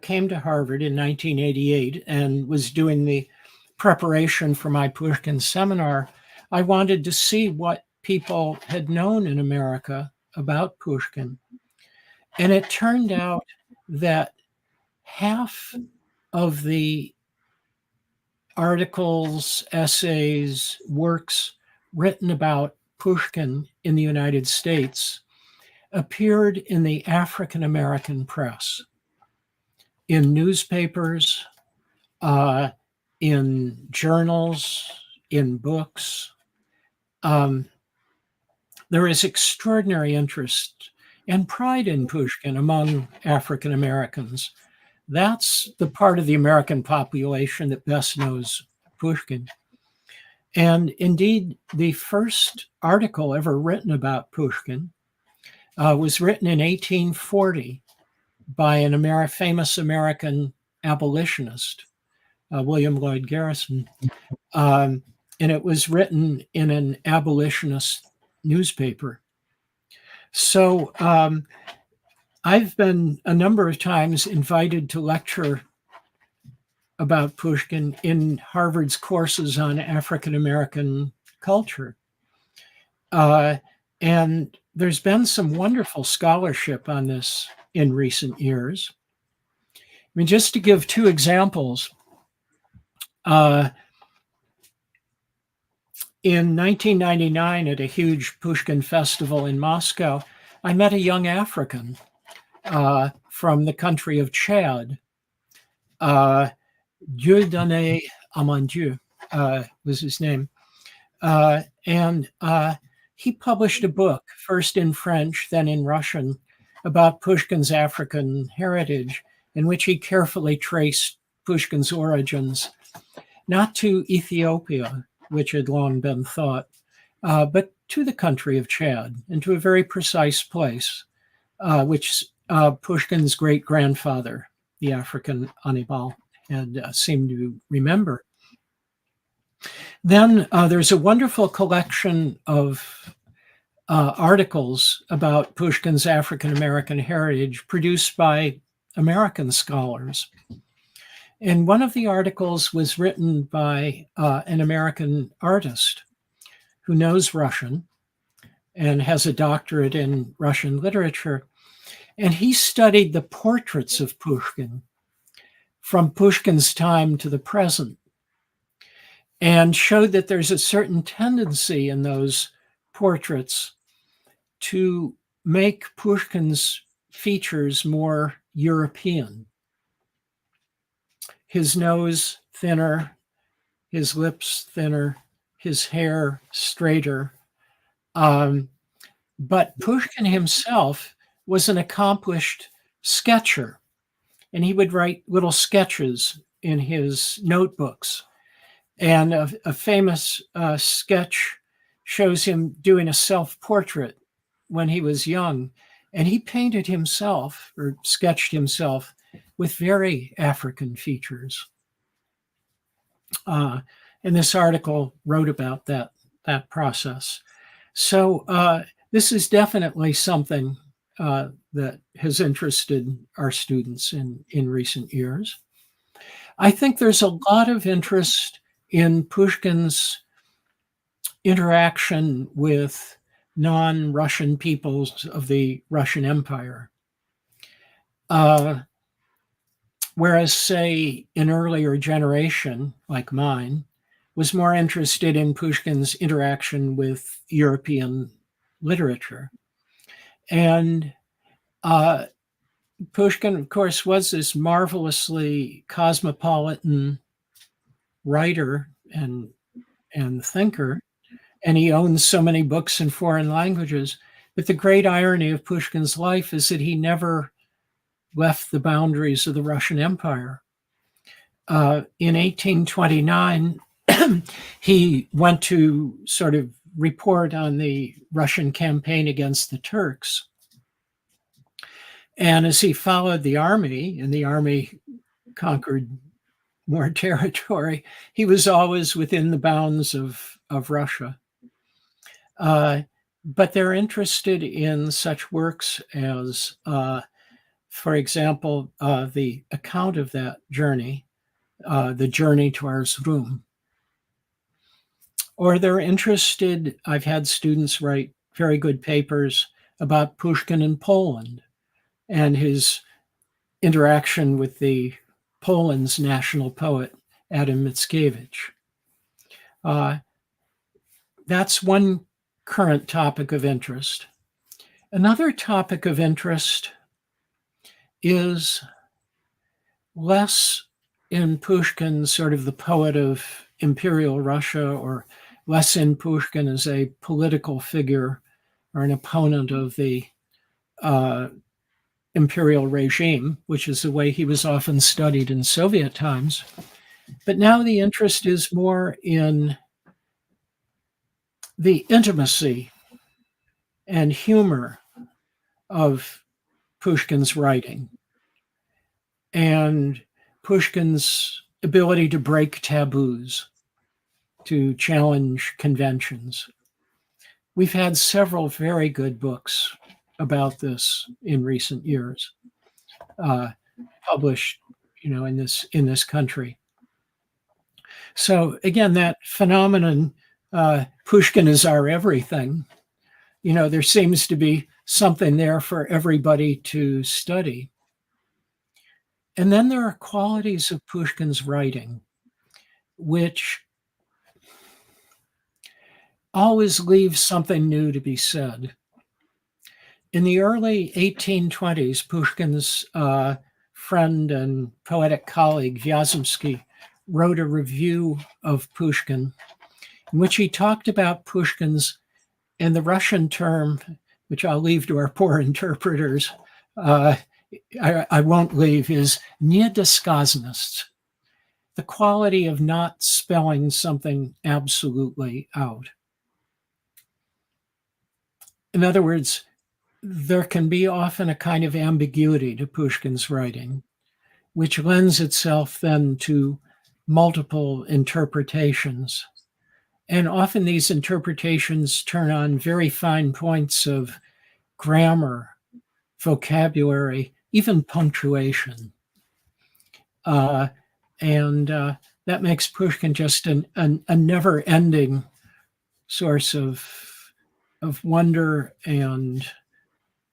Speaker 2: came to Harvard in 1988 and was doing the preparation for my Pushkin seminar, I wanted to see what people had known in America about Pushkin. And it turned out that half of the articles, essays, works written about Pushkin in the United States appeared in the African American press, in newspapers, in journals, in books. There is extraordinary interest and pride in Pushkin among African Americans. That's the part of the American population that best knows Pushkin. And indeed, the first article ever written about Pushkin was written in 1840 by an famous American abolitionist, William Lloyd Garrison. and it was written in an abolitionist newspaper. So I've been a number of times invited to lecture about Pushkin in Harvard's courses on African American culture. And there's been some wonderful scholarship on this in recent years. I mean, just to give two examples, in 1999 at a huge Pushkin festival in Moscow, I met a young African from the country of Chad. Dieudonné Amandieu was his name. And he published a book, first in French, then in Russian, about Pushkin's African heritage, in which he carefully traced Pushkin's origins, not to Ethiopia, which had long been thought, but to the country of Chad and to a very precise place, which Pushkin's great-grandfather, the African Hannibal, had seemed to remember. Then there's a wonderful collection of articles about Pushkin's African-American heritage produced by American scholars. And one of the articles was written by an American artist who knows Russian and has a doctorate in Russian literature. And he studied the portraits of Pushkin from Pushkin's time to the present and showed that there's a certain tendency in those portraits to make Pushkin's features more European. His nose thinner, his lips thinner, his hair straighter. But Pushkin himself was an accomplished sketcher, and he would write little sketches in his notebooks. And a famous sketch shows him doing a self-portrait when he was young, and he painted himself or sketched himself with very African features. And this article wrote about that process. So this is definitely something that has interested our students in recent years. I think there's a lot of interest in Pushkin's interaction with non-Russian peoples of the Russian Empire. Whereas, say, an earlier generation, like mine, was more interested in Pushkin's interaction with European literature. And Pushkin, of course, was this marvelously cosmopolitan writer and thinker, and he owns so many books in foreign languages. But the great irony of Pushkin's life is that he never left the boundaries of the Russian Empire. In 1829, he went to sort of report on the Russian campaign against the Turks. And as he followed the army, and the army conquered more territory, he was always within the bounds of Russia. But they're interested in such works as, for example, the account of that journey, The Journey to Erzurum. Or they're interested, I've had students write very good papers about Pushkin in Poland and his interaction with the Poland's national poet, Adam Mickiewicz. That's one current topic of interest. Another topic of interest is less in Pushkin, sort of the poet of Imperial Russia, or less in Pushkin as a political figure or an opponent of the imperial regime, which is the way he was often studied in Soviet times. But now the interest is more in the intimacy and humor of Pushkin's writing and Pushkin's ability to break taboos. to challenge conventions. We've had several very good books about this in recent years, published, in this country. So again, that phenomenon, Pushkin is our everything. There seems to be something there for everybody to study. And then there are qualities of Pushkin's writing which always leaves something new to be said. In the early 1820s, Pushkin's friend and poetic colleague, Vyazemsky, wrote a review of Pushkin in which he talked about Pushkin's, and the Russian term, which I'll leave to our poor interpreters, I won't leave, is недосказанность, the quality of not spelling something absolutely out. In other words, there can be often a kind of ambiguity to Pushkin's writing, which lends itself then to multiple interpretations. And often these interpretations turn on very fine points of grammar, vocabulary, even punctuation. And that makes Pushkin just a never-ending source of wonder and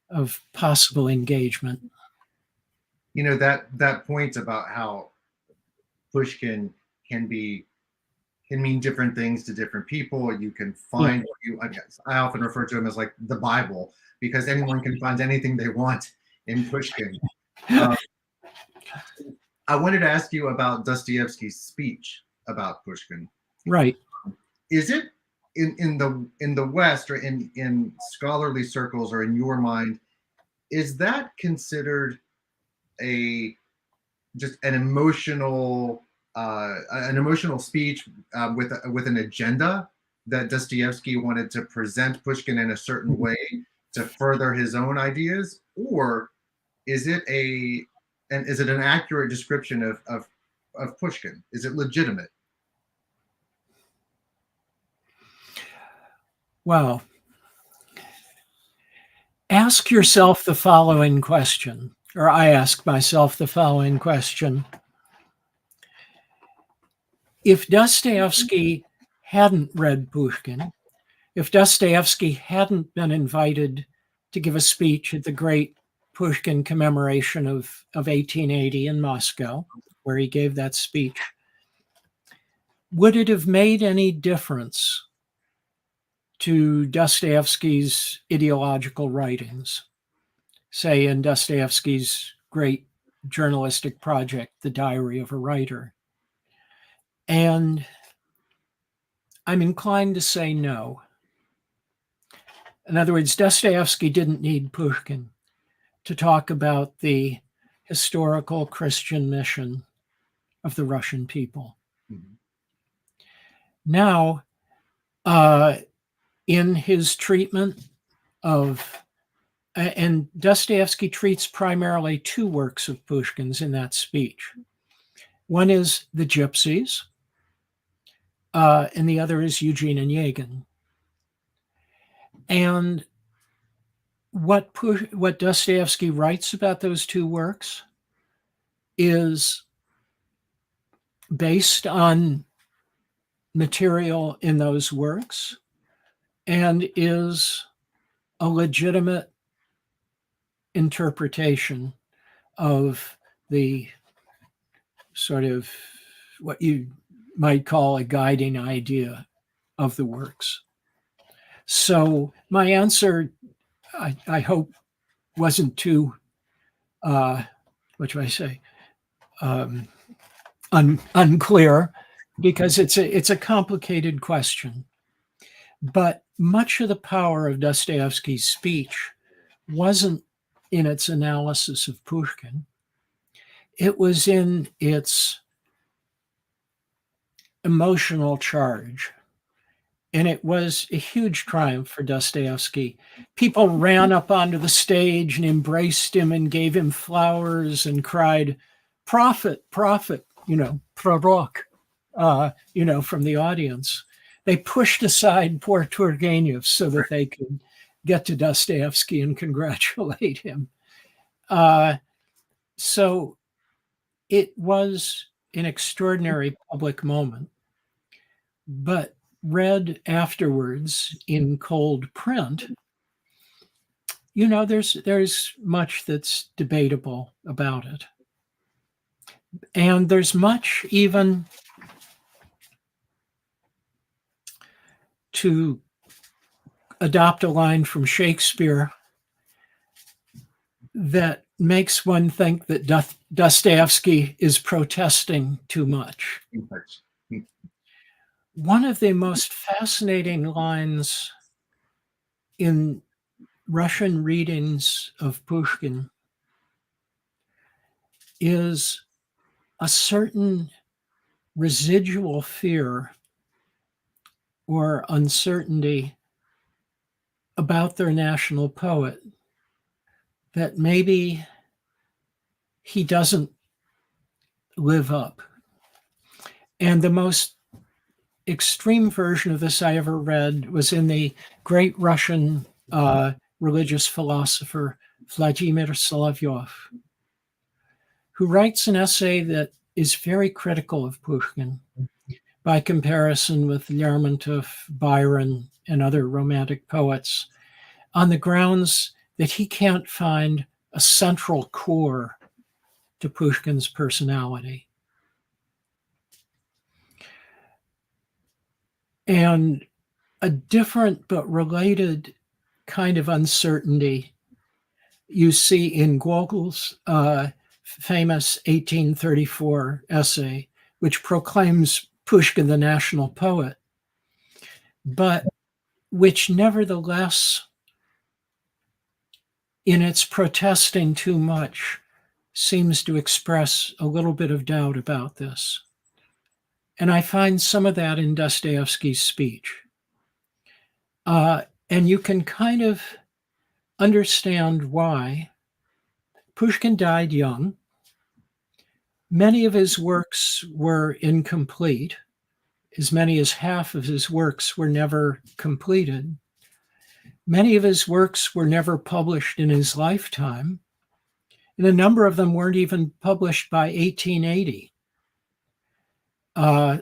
Speaker 2: of possible engagement.
Speaker 1: That point about how Pushkin can mean different things to different people. You can find I often refer to him as like the Bible, because anyone can find anything they want in Pushkin. I wanted to ask you about Dostoevsky's speech about Pushkin.
Speaker 2: Right.
Speaker 1: Is it in the West, or in scholarly circles, or in your mind, is that considered just an emotional speech with an agenda that Dostoevsky wanted to present Pushkin in a certain way to further his own ideas, or is it an accurate description of Pushkin? Is it legitimate?
Speaker 2: Well, ask yourself the following question, or I ask myself the following question. If Dostoevsky hadn't read Pushkin, if Dostoevsky hadn't been invited to give a speech at the great Pushkin commemoration of 1880 in Moscow, where he gave that speech, would it have made any difference to Dostoevsky's ideological writings, say in Dostoevsky's great journalistic project, The Diary of a Writer? And I'm inclined to say no. In other words, Dostoevsky didn't need Pushkin to talk about the historical Christian mission of the Russian people. Mm-hmm. Now, in his treatment of, and Dostoevsky treats primarily two works of Pushkin's in that speech. One is The Gypsies, and the other is Eugene Onegin. And what Dostoevsky writes about those two works is based on material in those works and is a legitimate interpretation of the sort of what you might call a guiding idea of the works. So my answer, I hope, wasn't too, what do I say, unclear, because it's a complicated question. But much of the power of Dostoevsky's speech wasn't in its analysis of Pushkin. It was in its emotional charge. And it was a huge triumph for Dostoevsky. People ran up onto the stage and embraced him and gave him flowers and cried, "Prophet, prophet," prorok. from the audience. They pushed aside poor Turgenev so that they could get to Dostoevsky and congratulate him. So it was an extraordinary public moment, but read afterwards in cold print, there's much that's debatable about it. And there's much even to adopt a line from Shakespeare that makes one think that Dostoevsky is protesting too much. One of the most fascinating lines in Russian readings of Pushkin is a certain residual fear or uncertainty about their national poet, that maybe he doesn't live up. And the most extreme version of this I ever read was in the great Russian religious philosopher Vladimir Solovyov, who writes an essay that is very critical of Pushkin by comparison with Lermontov, Byron, and other Romantic poets, on the grounds that he can't find a central core to Pushkin's personality. And a different but related kind of uncertainty you see in Gogol's famous 1834 essay, which proclaims Pushkin the national poet, but which nevertheless, in its protesting too much, seems to express a little bit of doubt about this. And I find some of that in Dostoevsky's speech. And you can kind of understand why. Pushkin died young. Many of his works were incomplete. As many as half of his works were never completed. Many of his works were never published in his lifetime, and a number of them weren't even published by 1880.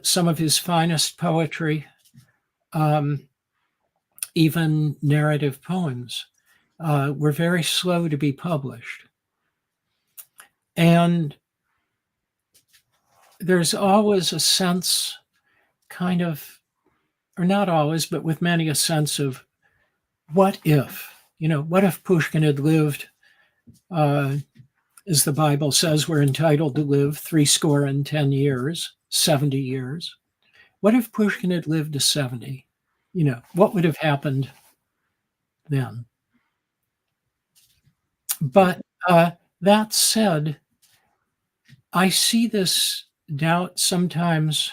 Speaker 2: Some of his finest poetry, even narrative poems, were very slow to be published. And there's always a sense, kind of, or not always, but with many, a sense of what if Pushkin had lived, as the Bible says, we're entitled to live 70 years. What if Pushkin had lived to 70? What would have happened then? But that said, I see this doubt sometimes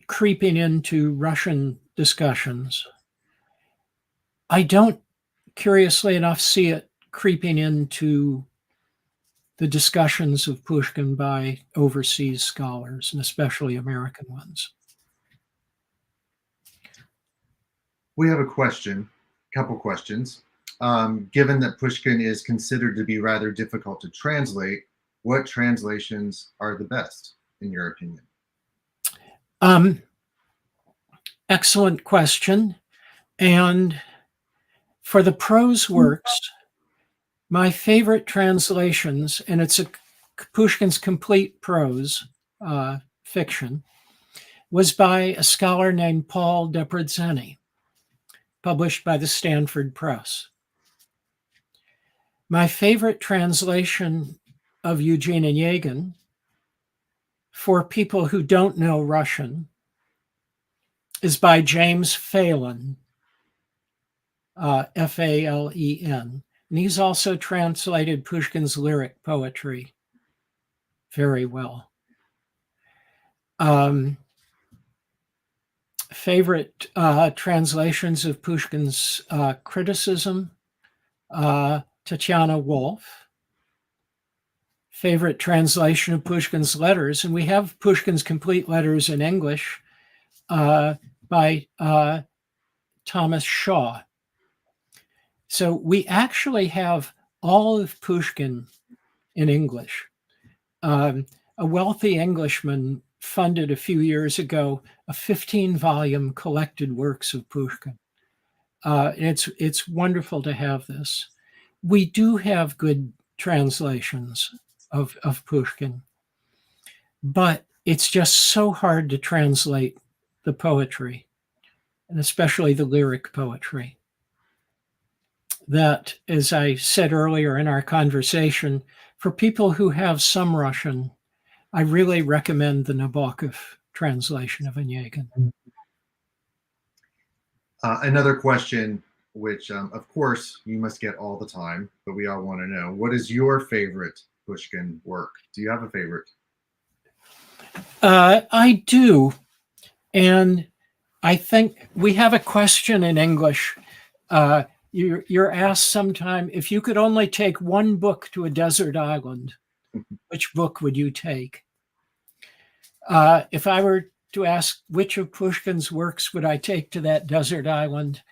Speaker 2: creeping into Russian discussions. I don't, curiously enough, see it creeping into the discussions of Pushkin by overseas scholars, and especially American ones.
Speaker 1: We have a couple questions. Given that Pushkin is considered to be rather difficult to translate, what translations are the best, in your opinion?
Speaker 2: Excellent question. And for the prose works, my favorite translations, and it's Pushkin's complete prose fiction, was by a scholar named Paul Depredzeni, published by the Stanford Press. My favorite translation of Eugene Onegin, for people who don't know Russian, is by James Phelan, F-A-L-E-N. And he's also translated Pushkin's lyric poetry very well. Favorite translations of Pushkin's criticism, Tatiana Wolff. favorite translation of Pushkin's letters, and we have Pushkin's complete letters in English by Thomas Shaw. So we actually have all of Pushkin in English. A wealthy Englishman funded a few years ago a 15-volume collected works of Pushkin. It's wonderful to have this. We do have good translations of Pushkin, but it's just so hard to translate the poetry, and especially the lyric poetry, that, as I said earlier in our conversation, for people who have some Russian, I really recommend the Nabokov translation of Onegin.
Speaker 1: Another question, which of course you must get all the time, but we all want to know, what is your favorite Pushkin work? Do you have a favorite?
Speaker 2: I do. And I think we have a question in English. You're asked sometime, if you could only take one book to a desert island, which book would you take? If I were to ask which of Pushkin's works would I take to that desert island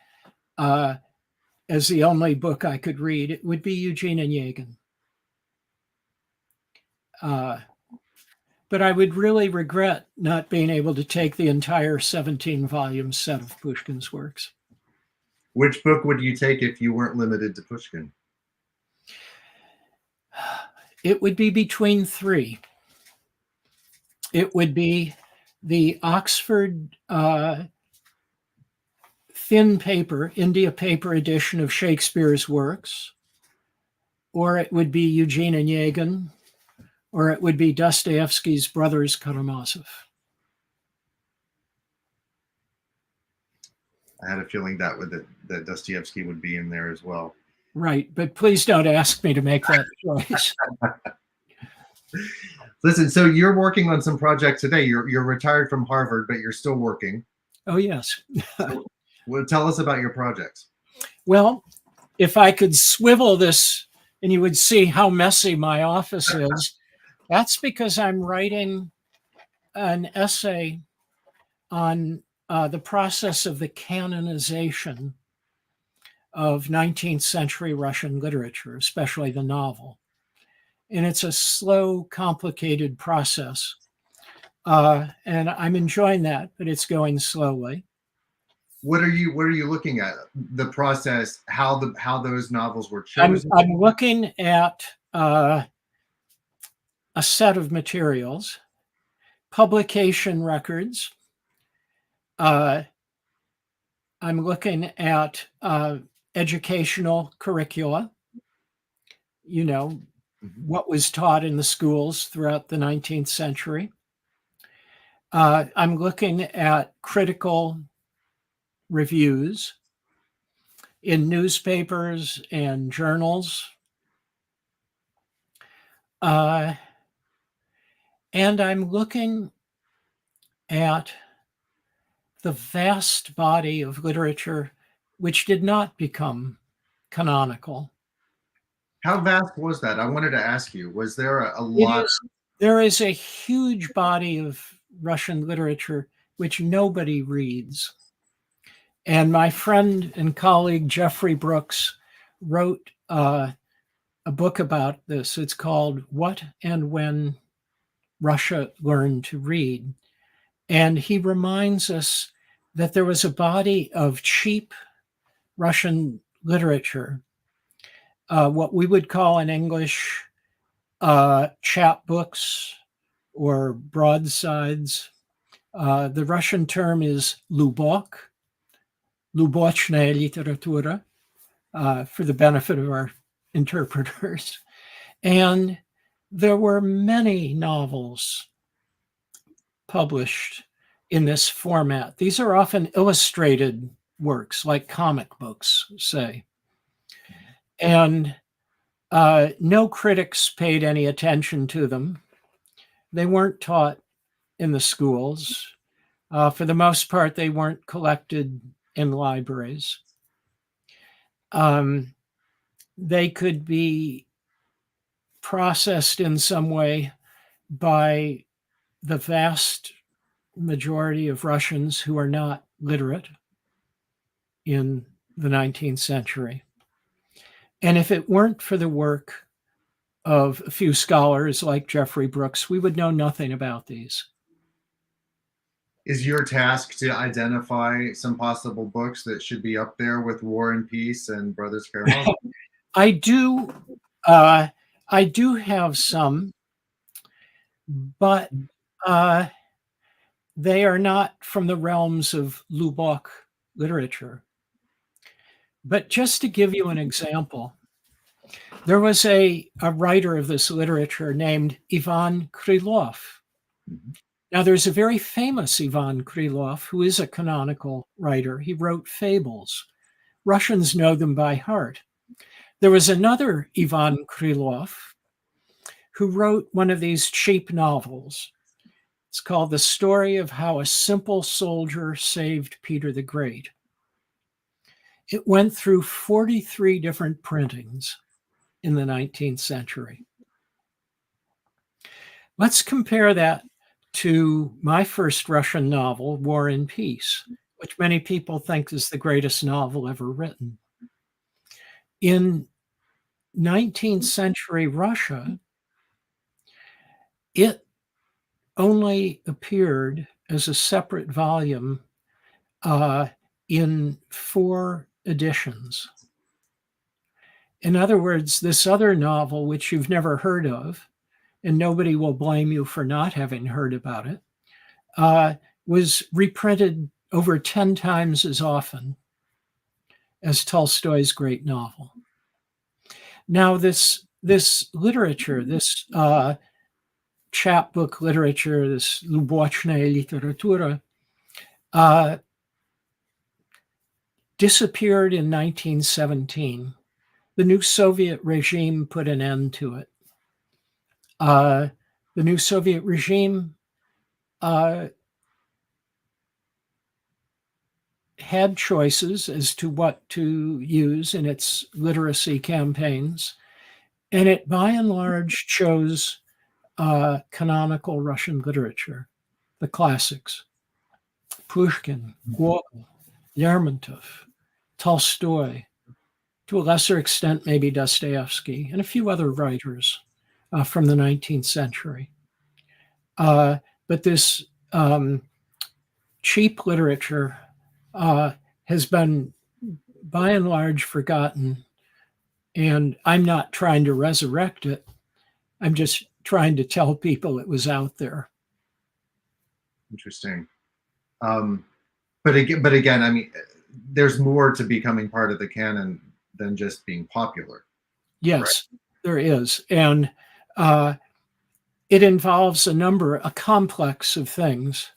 Speaker 2: as the only book I could read, it would be Eugene Onegin. But I would really regret not being able to take the entire 17-volume set of Pushkin's works.
Speaker 1: Which book would you take if you weren't limited to Pushkin?
Speaker 2: It would be between three. It would be the Oxford thin paper, India paper edition of Shakespeare's works, or it would be Eugene Onegin, or it would be Dostoevsky's Brothers Karamazov.
Speaker 1: I had a feeling that Dostoevsky would be in there as well.
Speaker 2: Right, but please don't ask me to make that choice.
Speaker 1: Listen, so you're working on some projects today. You're retired from Harvard, but you're still working.
Speaker 2: Oh, yes.
Speaker 1: Well, tell us about your projects.
Speaker 2: Well, if I could swivel this and you would see how messy my office is, that's because I'm writing an essay on the process of the canonization of 19th century Russian literature, especially the novel. And it's a slow, complicated process. And I'm enjoying that, but it's going slowly.
Speaker 1: What are you looking at? The process, how those novels were chosen?
Speaker 2: I'm looking at a set of materials, publication records. I'm looking at educational curricula, what was taught in the schools throughout the 19th century. I'm looking at critical reviews in newspapers and journals. And I'm looking at the vast body of literature which did not become canonical.
Speaker 1: How vast was that? I wanted to ask you, was there a lot?
Speaker 2: There is a huge body of Russian literature which nobody reads. And my friend and colleague Jeffrey Brooks wrote a book about this. It's called What and When Russia Learned to Read. And he reminds us that there was a body of cheap Russian literature, what we would call in English chapbooks or broadsides. The Russian term is lubok, lubochная literatura, for the benefit of our interpreters. And there were many novels published in this format. These are often illustrated works, like comic books, say. And no critics paid any attention to them. They weren't taught in the schools. For the most part, they weren't collected in libraries. They could be processed in some way by the vast majority of Russians who are not literate in the 19th century. And if it weren't for the work of a few scholars like Jeffrey Brooks, we would know nothing about these.
Speaker 1: Is your task to identify some possible books that should be up there with War and Peace and Brothers Karamazov?
Speaker 2: I do have some, but they are not from the realms of Lubok literature. But just to give you an example, there was a writer of this literature named Ivan Krylov. Now, there's a very famous Ivan Krylov who is a canonical writer. He wrote fables. Russians know them by heart. There was another Ivan Krylov who wrote one of these cheap novels. It's called The Story of How a Simple Soldier Saved Peter the Great. It went through 43 different printings in the 19th century. Let's compare that to my first Russian novel, War and Peace, which many people think is the greatest novel ever written. In 19th century Russia, it only appeared as a separate volume in 4 editions. In other words, this other novel, which you've never heard of, and nobody will blame you for not having heard about it, was reprinted over 10 times as often as Tolstoy's great novel. Now, this literature, this chapbook literature, this Lubochная literatura, disappeared in 1917. The new Soviet regime put an end to it. The new Soviet regime had choices as to what to use in its literacy campaigns, and it by and large chose canonical Russian literature, the classics, Pushkin, Gogol, Lermontov, Tolstoy, to a lesser extent maybe Dostoevsky, and a few other writers from the 19th century. But this cheap literature has been by and large forgotten, and I'm not trying to resurrect it. I'm just trying to tell people it was out there.
Speaker 1: Interesting. But again, I mean, there's more to becoming part of the canon than just being popular.
Speaker 2: Yes, right? There is. And it involves a complex of things.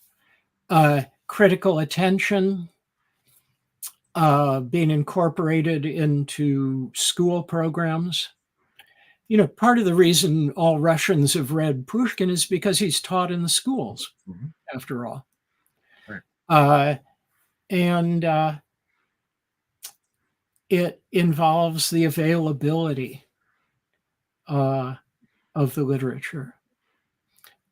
Speaker 2: Critical attention, being incorporated into school programs. You know, part of the reason all Russians have read Pushkin is because he's taught in the schools, after all. Right. And it involves the availability of the literature.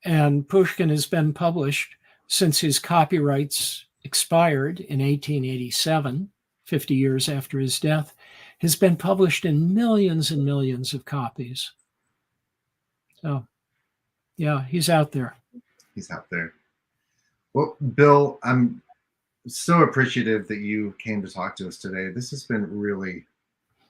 Speaker 2: And Pushkin has been published since his copyrights expired in 1887, 50 years after his death, has been published in millions and millions of copies. So, yeah, he's out there.
Speaker 1: He's out there. Well, Bill, I'm so appreciative that you came to talk to us today. This has been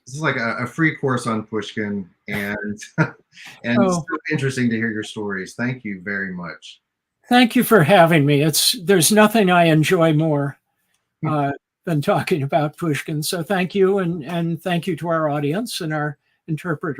Speaker 1: this is like a free course on Pushkin, and so interesting to hear your stories. Thank you very much.
Speaker 2: Thank you for having me. There's nothing I enjoy more than talking about Pushkin. So thank you, and thank you to our audience and our interpreters.